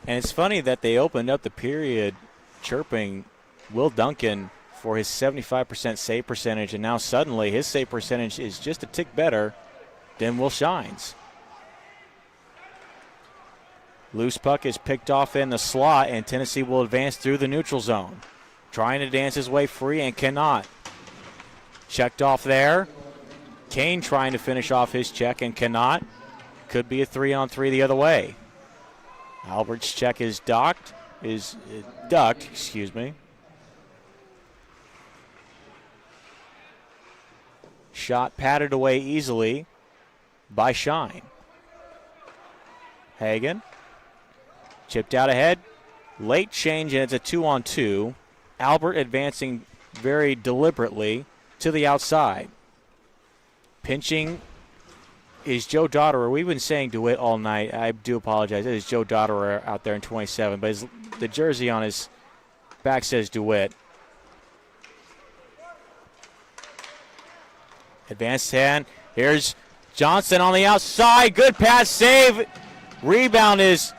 And it's funny that they opened up the period chirping Will Duncan for his 75% save percentage, and now suddenly his save percentage is just a tick better than Will Shine's. Loose puck is picked off in the slot, and Tennessee will advance through the neutral zone. Trying to dance his way free and cannot. Checked off there. Kane trying to finish off his check and cannot. Could be a 3-on-3 the other way. Albert's check is ducked. Shot patted away easily by Shine. Hagen. Chipped out ahead. Late change, and it's a 2-on-2. Albert advancing very deliberately to the outside. Pinching is Joe Dotterer. We've been saying DeWitt all night. I do apologize. It is Joe Dotterer out there in 27, but the jersey on his back says DeWitt. Advanced hand. Here's Johnson on the outside. Good pass, save. Rebound is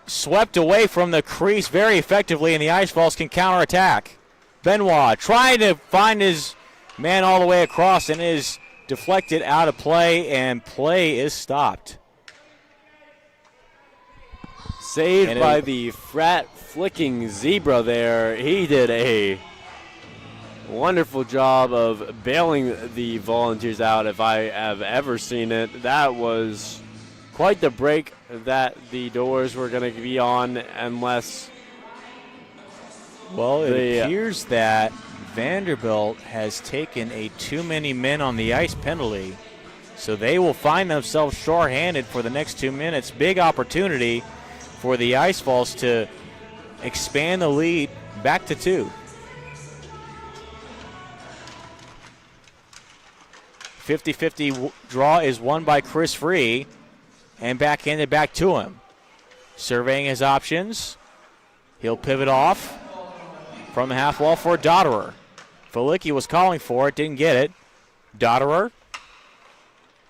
swept away from the crease very effectively, and the Ice Falls can counterattack. Benoit trying to find his man all the way across, and is deflected out of play, and play is stopped. Saved by the flat-flicking Zebra there. He did a wonderful job of bailing the Volunteers out if I have ever seen it. That was quite the break that the Doors were going to be on, unless... Well, it appears that Vanderbilt has taken a too many men on the ice penalty, so they will find themselves shorthanded for the next 2 minutes. Big opportunity for the Ice Falls to expand the lead back to 2. 50-50 draw is won by Chris Free, and backhanded back to him. Surveying his options. He'll pivot off from the half wall for Dotterer. Felicki was calling for it, didn't get it. Dotterer.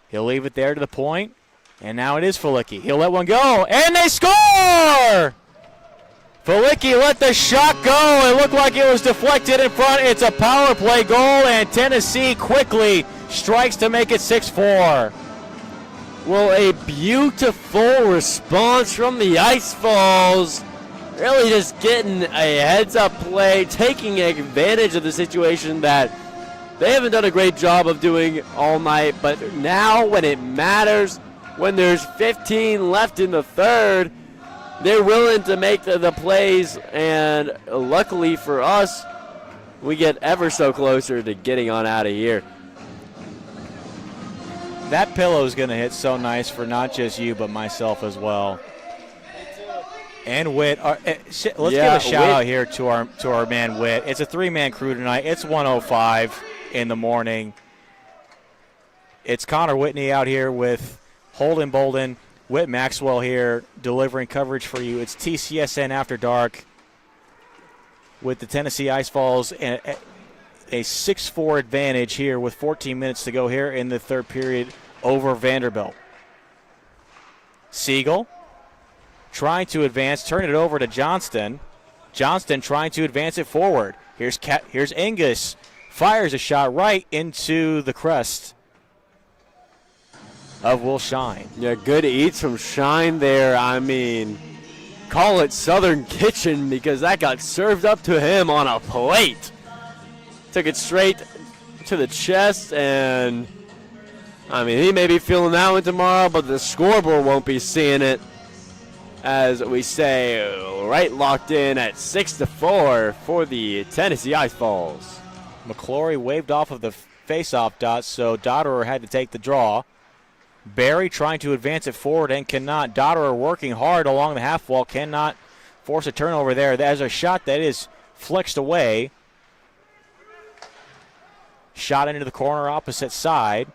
He'll leave it there to the point, and now it is Felicki. He'll let one go, and they score! Felicki let the shot go. It looked like it was deflected in front. It's a power play goal, and Tennessee quickly strikes to make it 6-4. Well, a beautiful response from the Ice Falls. Really just getting a heads-up play, taking advantage of the situation that they haven't done a great job of doing all night. But now when it matters, when there's 15 left in the third, they're willing to make the plays. And luckily for us, we get ever so closer to getting on out of here. That pillow is going to hit so nice for not just you, but myself as well. And Witt. Let's give a shout out here to our man Witt. It's a 3-man crew tonight. It's 1:05 in the morning. It's Connor Whitney out here with Holden Bolden, Whit Maxwell here delivering coverage for you. It's TCSN After Dark with the Tennessee Ice Falls and a 6-4 advantage here with 14 minutes to go here in the third period over Vanderbilt. Siegel trying to advance, turn it over to Johnston. Johnston trying to advance it forward. Here's Angus. Fires a shot right into the crest of Will Shine. Yeah, good eats from Shine there. I mean, call it Southern Kitchen because that got served up to him on a plate. Took it straight to the chest, and I mean, he may be feeling that one tomorrow, but the scoreboard won't be seeing it. As we say, right locked in at 6-4 for the Tennessee Ice Falls. McClory waved off of the face-off dot, so Dotterer had to take the draw. Barry trying to advance it forward and cannot. Dotterer working hard along the half wall, cannot force a turnover there. There's a shot that is flexed away. Shot into the corner opposite side.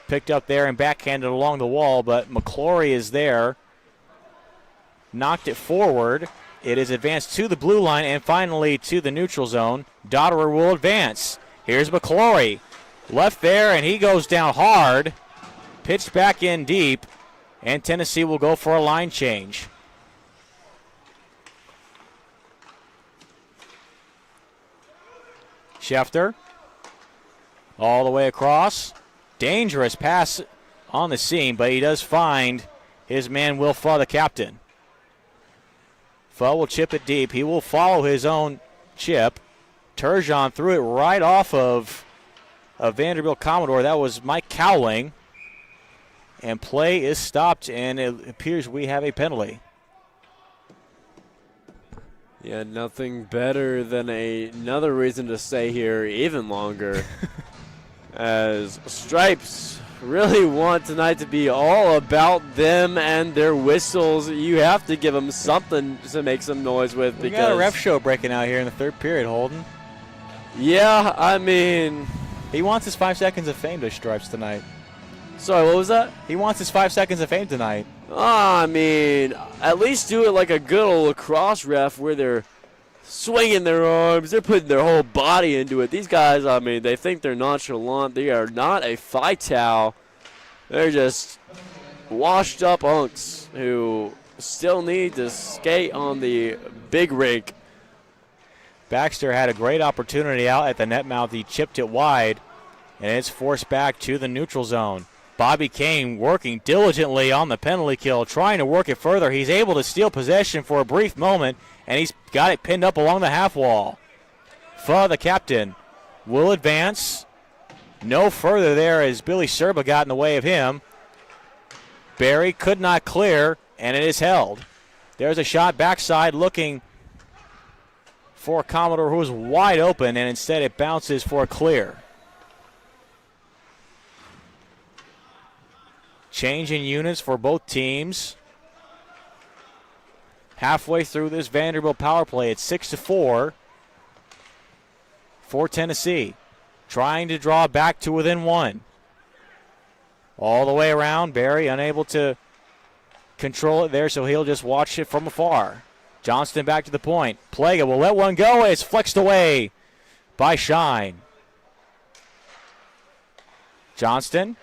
Picked up there and backhanded along the wall, but McClory is there. Knocked it forward. It is advanced to the blue line and finally to the neutral zone. Dotterer will advance. Here's McClory. Left there, and he goes down hard. Pitched back in deep, and Tennessee will go for a line change. Schefter all the way across. Dangerous pass on the seam, but he does find his man Will Fuh, the captain. Fuh will chip it deep. He will follow his own chip. Turgeon threw it right off of a Vanderbilt Commodore. That was Mike Cowling. And play is stopped, and it appears we have a penalty. Yeah, nothing better than another reason to stay here even longer. As Stripes really want tonight to be all about them and their whistles. You have to give them something to make some noise with. We got a ref show breaking out here in the third period, Holden. Yeah, I mean, he wants his 5 seconds of fame to Stripes tonight. Sorry, what was that? He wants his 5 seconds of fame tonight. I mean, at least do it like a good old lacrosse ref where they're swinging their arms. They're putting their whole body into it. These guys, I mean, they think they're nonchalant. They are not a fight towel. They're just washed up unks who still need to skate on the big rink. Baxter had a great opportunity out at the net mouth. He chipped it wide, and it's forced back to the neutral zone. Bobby Kane working diligently on the penalty kill, trying to work it further. He's able to steal possession for a brief moment, and he's got it pinned up along the half wall. Fuh, the captain, will advance. No further there as Billy Serba got in the way of him. Barry could not clear, and it is held. There's a shot backside looking for Commodore, who was wide open, and instead it bounces for a clear. Change in units for both teams. Halfway through this Vanderbilt power play, it's 6-4 for Tennessee. Trying to draw back to within one. All the way around, Barry unable to control it there, so he'll just watch it from afar. Johnston back to the point. Plaga will let one go, and it's flexed away by Shine. Johnston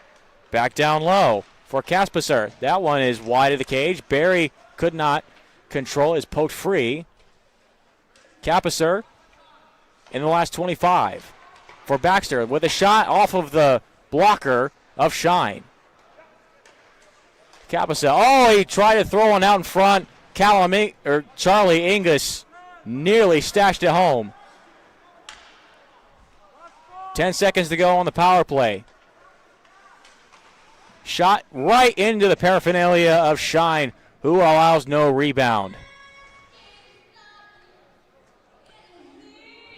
back down low for Kaspeser. That one is wide of the cage. Barry could not control it. It's poked free. Kaspeser in the last 25 for Baxter with a shot off of the blocker of Shine. Kaspeser. Oh, he tried to throw one out in front. Charlie Ingus nearly stashed it home. 10 seconds to go on the power play. Shot right into the paraphernalia of Shine, who allows no rebound.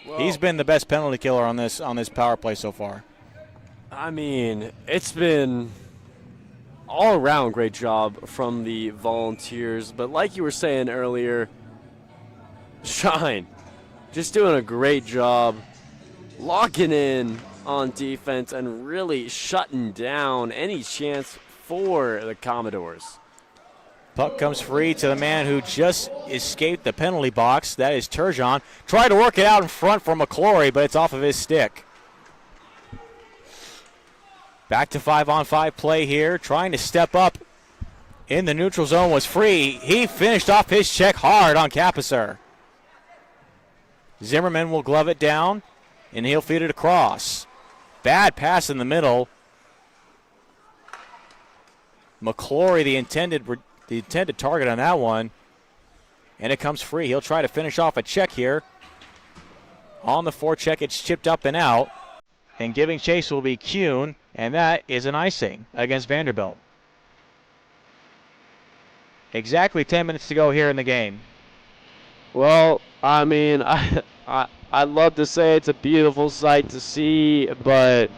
Well, he's been the best penalty killer on this power play so far. I mean, it's been all around great job from the Volunteers, but like you were saying earlier, Shine just doing a great job locking in on defense and really shutting down any chance for the Commodores. Puck comes free to the man who just escaped the penalty box. That is Turgeon. Tried to work it out in front for McClory, but it's off of his stick. Back to 5-on-5 play here. Trying to step up in the neutral zone was free. He finished off his check hard on Kaspeser. Zimmerman will glove it down, and he'll feed it across. Bad pass in the middle. McClory, the intended target on that one. And it comes free. He'll try to finish off a check here. On the forecheck, it's chipped up and out. And giving chase will be Kuhn, and that is an icing against Vanderbilt. Exactly 10 minutes to go here in the game. Well, I mean, I'd love to say it's a beautiful sight to see, but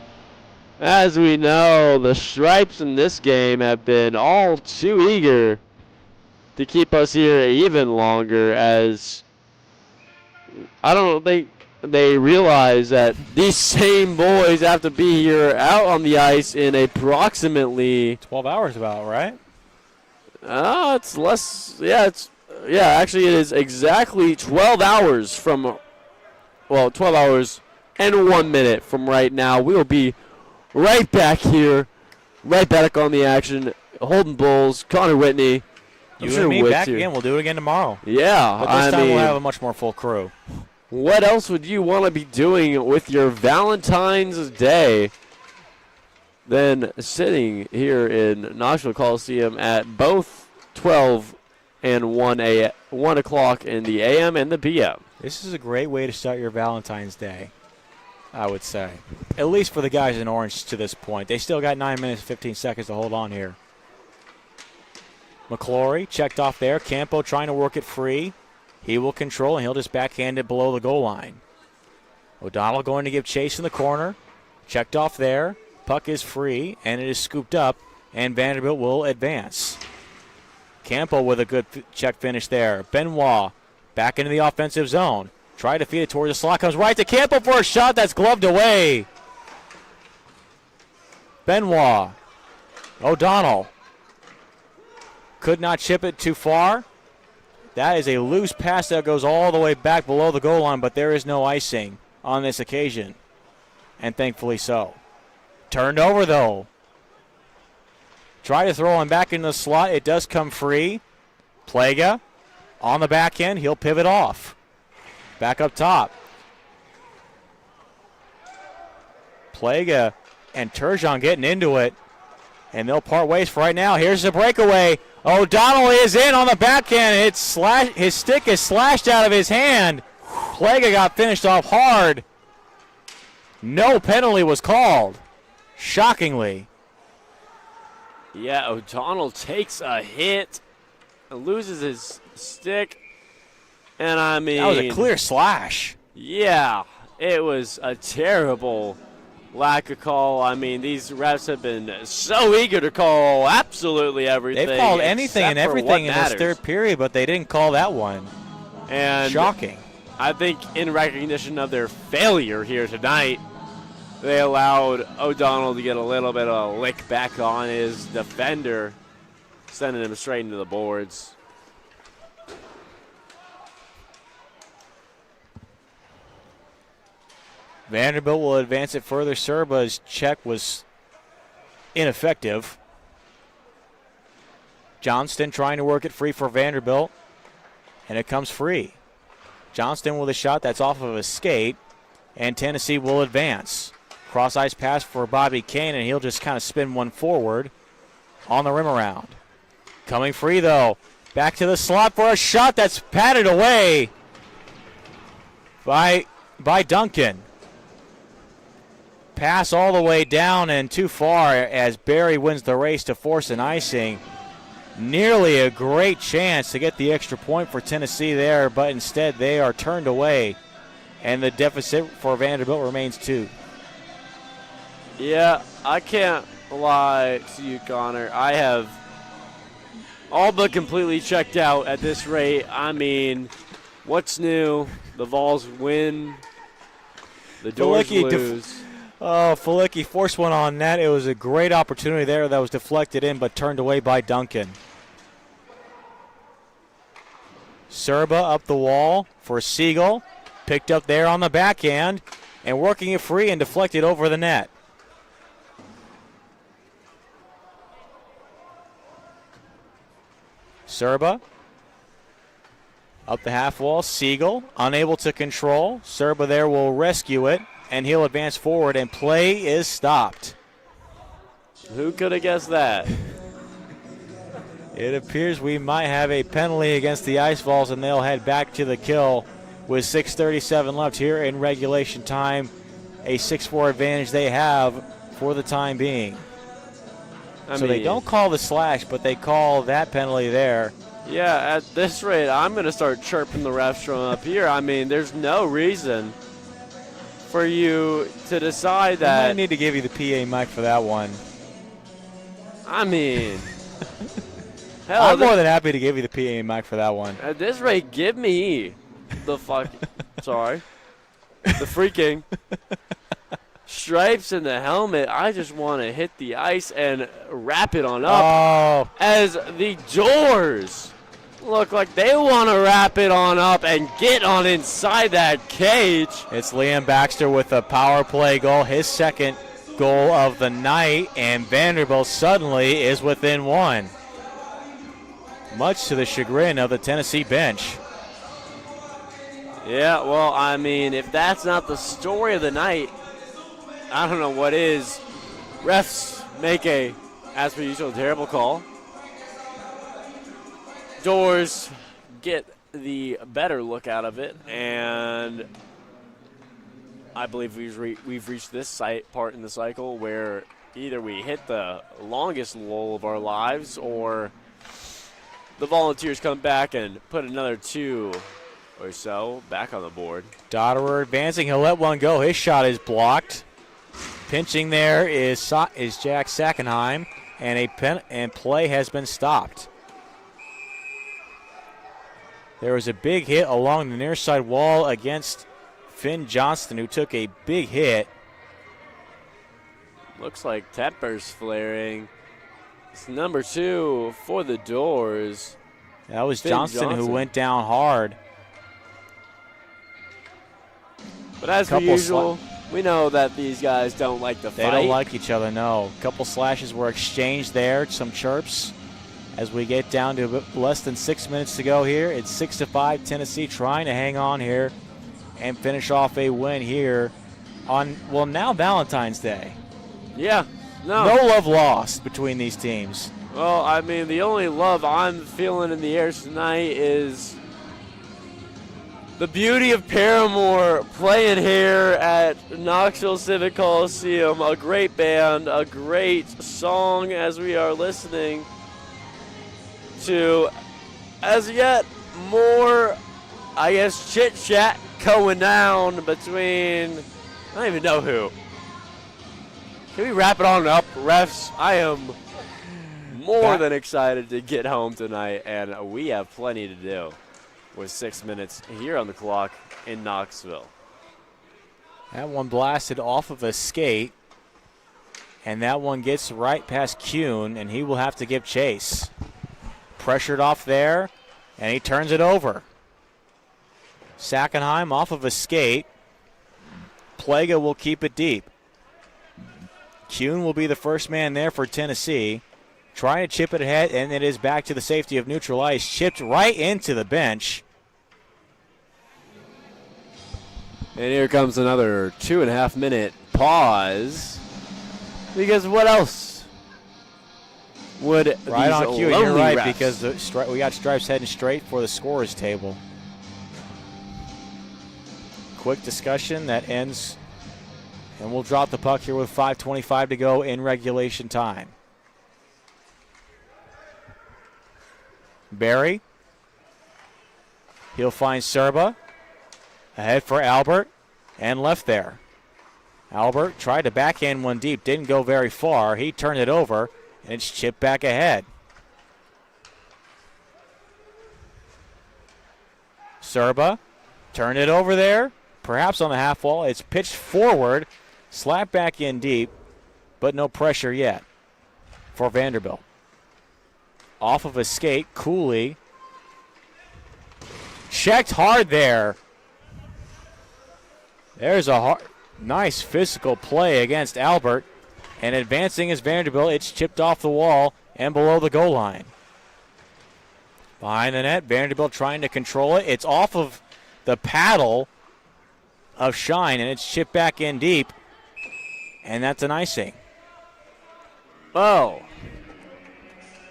as we know, the Stripes in this game have been all too eager to keep us here even longer, as I don't think they realize that these same boys have to be here out on the ice in approximately 12 hours about, right? it's less. Actually, it is exactly 12 hours from. Well, 12 hours and 1 minute from right now. We'll be right back here, right back on the action. Holden Bulls, Connor Whitney. You and me back again. We'll do it again tomorrow. Yeah, but this time we'll have a much more full crew. What else would you want to be doing with your Valentine's Day than sitting here in Knoxville Coliseum at both 12 and 1 o'clock in the a.m. and the p.m.? This is a great way to start your Valentine's Day, I would say. At least for the guys in orange to this point. They still got 9 minutes and 15 seconds to hold on here. McClory checked off there. Campo trying to work it free. He will control, and he'll just backhand it below the goal line. O'Donnell going to give chase in the corner. Checked off there. Puck is free, and it is scooped up, and Vanderbilt will advance. Campo with a good check finish there. Benoit back into the offensive zone. Try to feed it towards the slot. Comes right to Campo for a shot that's gloved away. Benoit. O'Donnell. Could not chip it too far. That is a loose pass that goes all the way back below the goal line, but there is no icing on this occasion, and thankfully so. Turned over, though. Try to throw him back into the slot. It does come free. Plaga on the back end. He'll pivot off. Back up top. Plaga and Turgeon getting into it, and they'll part ways for right now. Here's the breakaway. O'Donnell is in on the backhand. His stick is slashed out of his hand. Plaga got finished off hard. No penalty was called, shockingly. Yeah, O'Donnell takes a hit, loses his stick, and I mean... That was a clear slash. Yeah, it was a terrible lack of call. I mean, these refs have been so eager to call absolutely everything. They've called anything and everything in this third period, but they didn't call that one. And shocking. I think in recognition of their failure here tonight, they allowed O'Donnell to get a little bit of a lick back on his defender, sending him straight into the boards. Vanderbilt will advance it further. Serba's check was ineffective. Johnston trying to work it free for Vanderbilt, and it comes free. Johnston with a shot that's off of a skate, and Tennessee will advance. Cross-ice pass for Bobby Kane, and he'll just kind of spin one forward on the rim around. Coming free, though. Back to the slot for a shot that's patted away by Duncan. Pass all the way down and too far as Barry wins the race to force an icing. Nearly a great chance to get the extra point for Tennessee there, but instead they are turned away, and the deficit for Vanderbilt remains 2. Yeah, I can't lie to you, Connor. I have all but completely checked out at this rate. I mean, what's new? The Vols win. The Doors lose. Felicki forced one on net. It was a great opportunity there that was deflected in but turned away by Duncan. Serba up the wall for Siegel. Picked up there on the backhand and working it free and deflected over the net. Serba Up the half wall, Siegel unable to control. Serba there will rescue it, and he'll advance forward, and play is stopped. Who could have guessed that? It appears we might have a penalty against the Ice Vols, and they'll head back to the kill with 6:37 left here in regulation time. A 6-4 advantage they have for the time being. They don't call the slash, but they call that penalty there. Yeah, at this rate, I'm going to start chirping the refs from up here. I mean, there's no reason for you to decide that. I might need to give you the PA mic for that one. I mean, hell, I'm more than happy to give you the PA mic for that one. At this rate, give me the sorry, the freaking stripes in the helmet. I just want to hit the ice and wrap it on up. As the Doors look like they want to wrap it on up and get on inside that cage. It's Liam Baxter with a power play goal, his second goal of the night, and Vanderbilt suddenly is within one, much to the chagrin of the Tennessee bench. Yeah, well, I mean, if that's not the story of the night, I don't know what is. Refs make a, as per usual, terrible call. Doors get the better look out of it, and I believe we've reached this part in the cycle where either we hit the longest lull of our lives or the Volunteers come back and put another 2 or so back on the board. Dotterer advancing. He'll let one go. His shot is blocked. Pinching there is Jack Sackenheim, and play has been stopped. There was a big hit along the near side wall against Finn Johnston, who took a big hit. Looks like tempers flaring. It's number 2 for the Doors. That was Johnston who went down hard. But as per usual, we know that these guys don't like to fight. They don't like each other, no. A couple slashes were exchanged there, some chirps. As we get down to less than 6 minutes to go here, it's 6-5, Tennessee trying to hang on here and finish off a win here on, well, now Valentine's Day. Yeah. No love lost between these teams. Well, I mean, the only love I'm feeling in the air tonight is the beauty of Paramore playing here at Knoxville Civic Coliseum. A great band, a great song as we are listening to as yet more, I guess, chit-chat going down between, I don't even know who. Can we wrap it on up, refs? I am more than excited to get home tonight, and we have plenty to do with 6 minutes here on the clock in Knoxville. That one blasted off of a skate, and that one gets right past Kuhn, and he will have to give chase. Pressured off there, and he turns it over. Sackenheim off of a skate. Plaga will keep it deep. Kuhn will be the first man there for Tennessee. Trying to chip it ahead, and it is back to the safety of neutral ice. Chipped right into the bench. And here comes another 2.5 minute pause. Because what else would right these on cue? lonely You're right, refs because we got stripes heading straight for the scorer's table. Quick discussion that ends, and we'll drop the puck here with 5:25 to go in regulation time. Barry. He'll find Serba. Ahead for Albert, and left there. Albert tried to backhand one deep, didn't go very far. He turned it over, and it's chipped back ahead. Serba turned it over there, perhaps on the half wall. It's pitched forward, slapped back in deep, but no pressure yet for Vanderbilt. Off of a skate, Cooley checked hard there. There's a nice physical play against Albert, and advancing is Vanderbilt. It's chipped off the wall and below the goal line. Behind the net, Vanderbilt trying to control it. It's off of the paddle of Shine, and it's chipped back in deep, and that's an icing. Oh.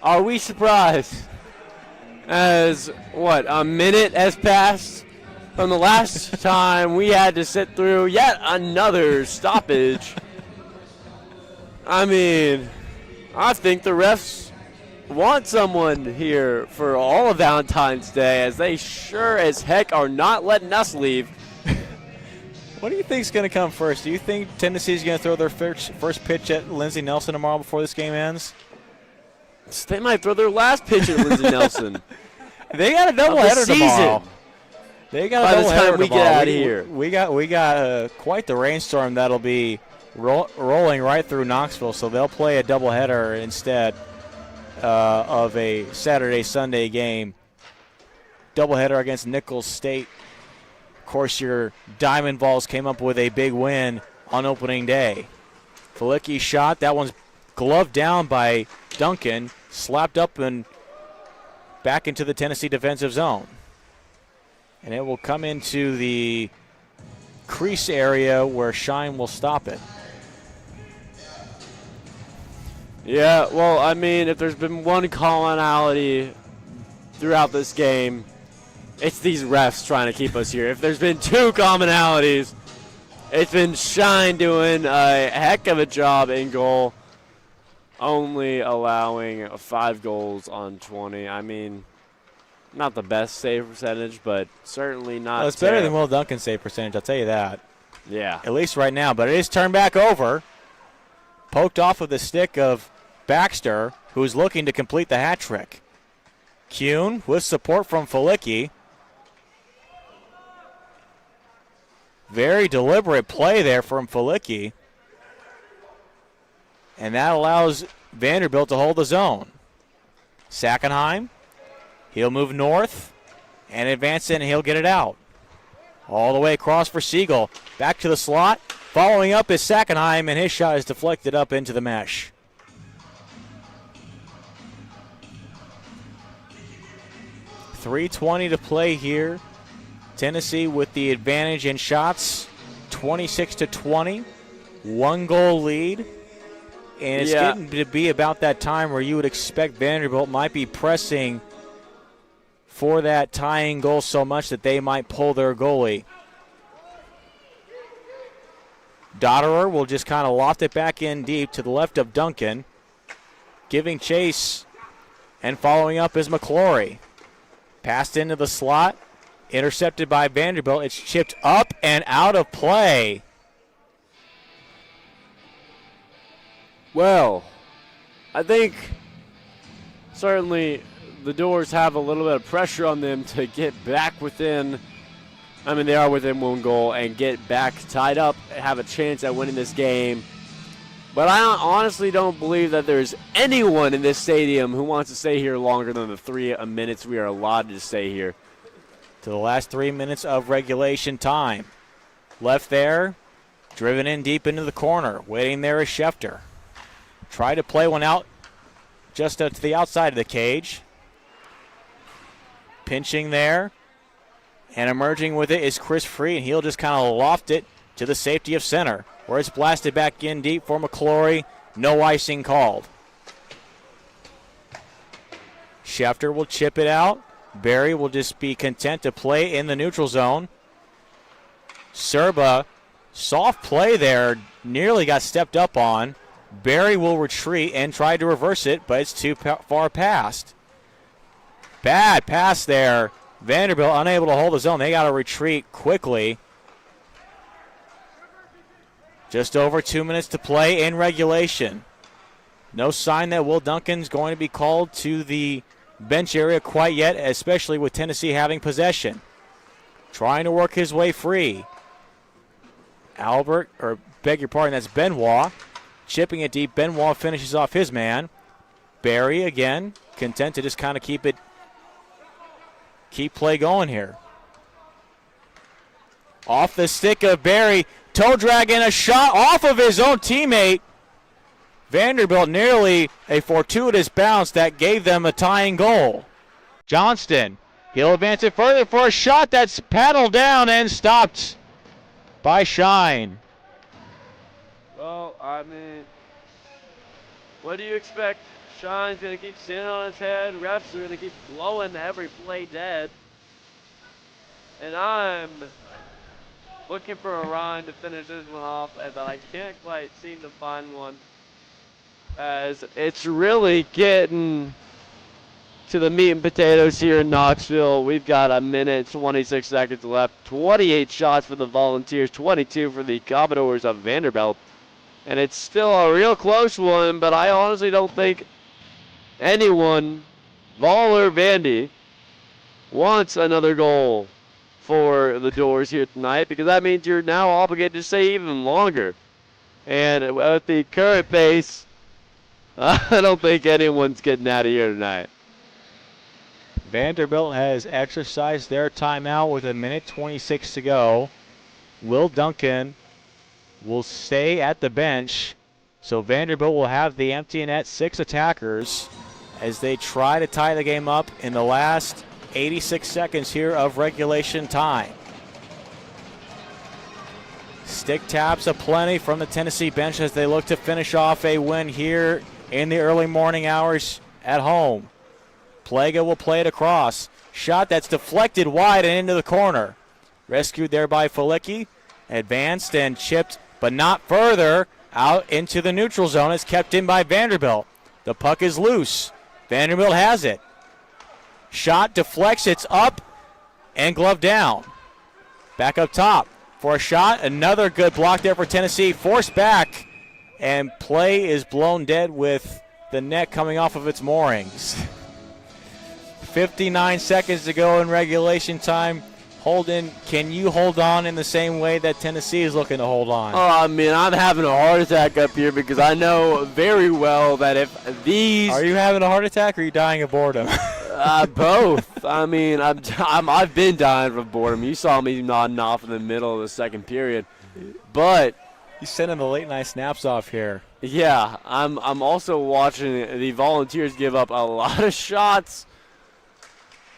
Are we surprised? As, a minute has passed from the last time we had to sit through yet another stoppage. I mean, I think the refs want someone here for all of Valentine's Day, as they sure as heck are not letting us leave. What do you think is going to come first? Do you think Tennessee's going to throw their first pitch at Lindsey Nelson tomorrow before this game ends? They might throw their last pitch at Lindsey Nelson. They got a doubleheader tomorrow. They got a doubleheader tomorrow. By the time we get out of here, we got quite the rainstorm that'll be rolling right through Knoxville. So they'll play a doubleheader instead of a Saturday-Sunday game. Doubleheader against Nichols State. Of course, your Diamond Vols came up with a big win on opening day. Felicki's shot, that one's gloved down by Duncan, slapped up and back into the Tennessee defensive zone. And it will come into the crease area where Shine will stop it. Yeah, well, I mean, if there's been one commonality throughout this game, it's these refs trying to keep us here. If there's been two commonalities, it's been Shine doing a heck of a job in goal, only allowing 5 goals on 20. I mean, not the best save percentage, but certainly not well, it's better than Will Duncan's save percentage, I'll tell you that. Yeah. At least right now, but it is turned back over. Poked off of the stick of Baxter, who's looking to complete the hat trick. Kuhn with support from Felicki. Very deliberate play there from Felicki. And that allows Vanderbilt to hold the zone. Sackenheim, he'll move north and advance in, and he'll get it out. All the way across for Siegel. Back to the slot. Following up is Sackenheim, and his shot is deflected up into the mesh. .320 to play here. Tennessee with the advantage in shots, 26-20. 1-goal lead. And it's getting to be about that time where you would expect Vanderbilt might be pressing for that tying goal so much that they might pull their goalie. Dotterer will just kind of loft it back in deep to the left of Duncan. Giving chase and following up is McClory. Passed into the slot. Intercepted by Vanderbilt. It's chipped up and out of play. Well, I think certainly the Doors have a little bit of pressure on them to get back within. I mean, they are within 1 goal and get back tied up, have a chance at winning this game. But I honestly don't believe that there's anyone in this stadium who wants to stay here longer than the 3 minutes we are allotted to stay here. To the last 3 minutes of regulation time. Left there, driven in deep into the corner. Waiting there is Schefter. Try to play one out just to the outside of the cage. Pinching there. And emerging with it is Chris Free, and he'll just kind of loft it to the safety of center, where it's blasted back in deep for McClory. No icing called. Schefter will chip it out. Barry will just be content to play in the neutral zone. Serba, soft play there, nearly got stepped up on. Barry will retreat and try to reverse it, but it's too far past. Bad pass there. Vanderbilt unable to hold the zone. They got to retreat quickly. Just over 2 minutes to play in regulation. No sign that Will Duncan's going to be called to the bench area quite yet, especially with Tennessee having possession. Trying to work his way free. That's Benoit. Chipping it deep. Benoit finishes off his man. Barry again, content to just kind of keep play going here. Off the stick of Barry. Toe drag and a shot off of his own teammate. Vanderbilt nearly a fortuitous bounce that gave them a tying goal. Johnston. He'll advance it further for a shot that's paddled down and stopped by Shine. Well, I mean, what do you expect? Shine's going to keep standing on his head. Refs are going to keep blowing every play dead. And I'm looking for a run to finish this one off, but I can't quite seem to find one. As it's really getting to the meat and potatoes here in Knoxville. We've got a minute, 26 seconds left. 28 shots for the Volunteers, 22 for the Commodores of Vanderbilt. And it's still a real close one, but I honestly don't think anyone, Vol or Vandy, wants another goal for the Doors here tonight, because that means you're now obligated to stay even longer. And at the current pace, I don't think anyone's getting out of here tonight. Vanderbilt has exercised their timeout with a minute 26 to go. Will Duncan will stay at the bench, so Vanderbilt will have the empty net 6 attackers as they try to tie the game up in the last 86 seconds here of regulation time. Stick taps aplenty from the Tennessee bench as they look to finish off a win here in the early morning hours at home. Plaga will play it across. Shot that's deflected wide and into the corner. Rescued there by Felicki. Advanced and chipped, but not further. Out into the neutral zone. It's kept in by Vanderbilt. The puck is loose. Vanderbilt has it. Shot deflects. It's up and glove down. Back up top for a shot. Another good block there for Tennessee. Forced back. And play is blown dead with the net coming off of its moorings. 59 seconds to go in regulation time. Holden, can you hold on in the same way that Tennessee is looking to hold on? Oh, I mean, I'm having a heart attack up here because I know very well that if these... Are you having a heart attack or are you dying of boredom? Both. I mean, I've been dying from boredom. You saw me nodding off in the middle of the second period. But... He's sending the late night snaps off here. Yeah, I'm also watching the Volunteers give up a lot of shots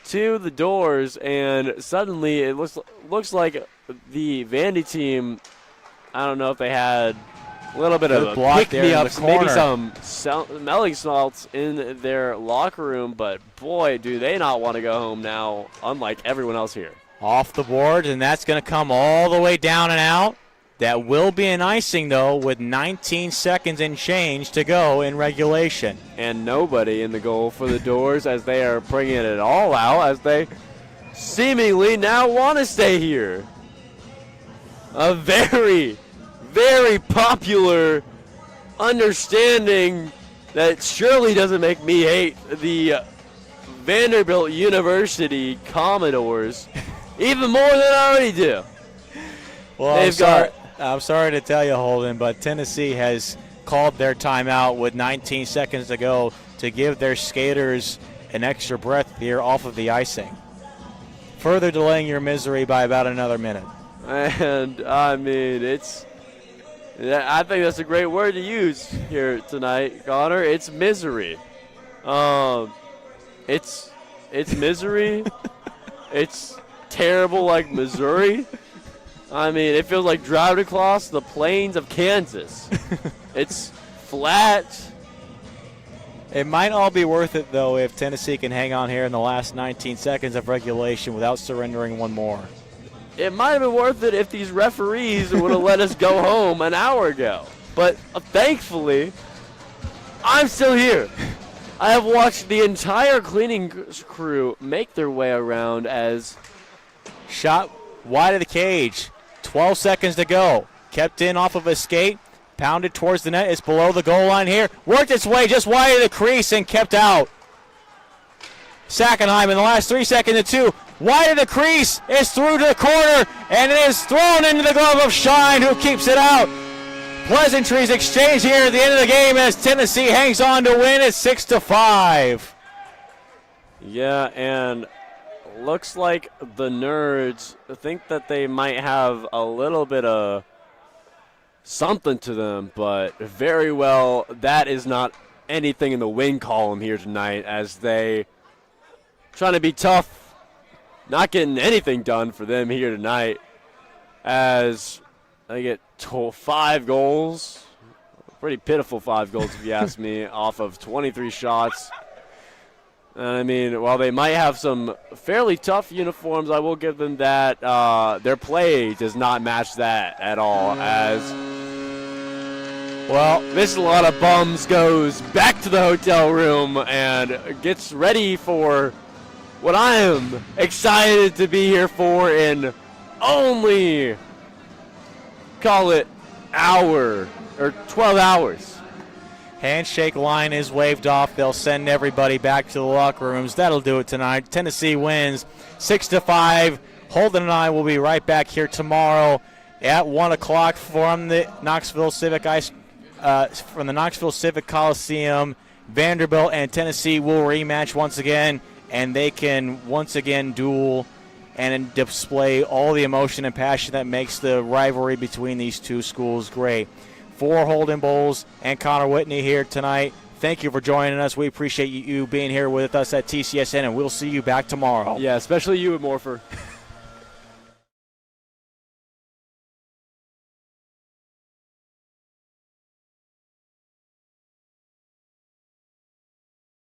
to the Doors, and suddenly it looks like the Vandy team, I don't know if they had a little bit of a pick-me-ups, maybe some smelling salts in their locker room, but boy, do they not want to go home now, unlike everyone else here. Off the board, and that's going to come all the way down and out. That will be an icing, though, with 19 seconds and change to go in regulation. And nobody in the goal for the Doors as they are bringing it all out as they seemingly now want to stay here. A very, very popular understanding that surely doesn't make me hate the Vanderbilt University Commodores even more than I already do. Well, I'm sorry to tell you, Holden, but Tennessee has called their timeout with 19 seconds to go to give their skaters an extra breath here off of the icing, further delaying your misery by about another minute. And, I mean, I think that's a great word to use here tonight, Connor. It's misery. It's misery. It's terrible like Missouri. I mean, it feels like driving across the plains of Kansas. It's flat. It might all be worth it, though, if Tennessee can hang on here in the last 19 seconds of regulation without surrendering one more. It might have been worth it if these referees would have let us go home an hour ago. But thankfully, I'm still here. I have watched the entire cleaning crew make their way around as... Shot wide of the cage. 12 seconds to go. Kept in off of a skate. Pounded towards the net. It's below the goal line here. Worked its way just wide of the crease and kept out. Sackenheim in the last 3 seconds of 2. Wide of the crease. It's through to the corner. And it is thrown into the glove of Shine, who keeps it out. Pleasantries exchange here at the end of the game as Tennessee hangs on to win at 6-5. Yeah, and looks like the Nerds think that they might have a little bit of something to them, but very well that is not anything in the win column here tonight as they trying to be tough, not getting anything done for them here tonight as they get 5 goals. Pretty pitiful 5 goals if you ask me, off of 23 shots. And I mean, while they might have some fairly tough uniforms, I will give them that. Their play does not match that at all. As well, this lot of bums goes back to the hotel room and gets ready for what I am excited to be here for in only, call it, hour or 12 hours. Handshake line is waved off. They'll send everybody back to the locker rooms. That'll do it tonight. Tennessee wins 6-5. Holden and I will be right back here tomorrow at 1 o'clock from the Knoxville Civic Coliseum. Vanderbilt and Tennessee will rematch once again, and they can once again duel and display all the emotion and passion that makes the rivalry between these two schools great. For Holden Bowles and Connor Whitney here tonight, thank you for joining us. We appreciate you being here with us at TCSN, and we'll see you back tomorrow. Yeah, especially you, Morpher.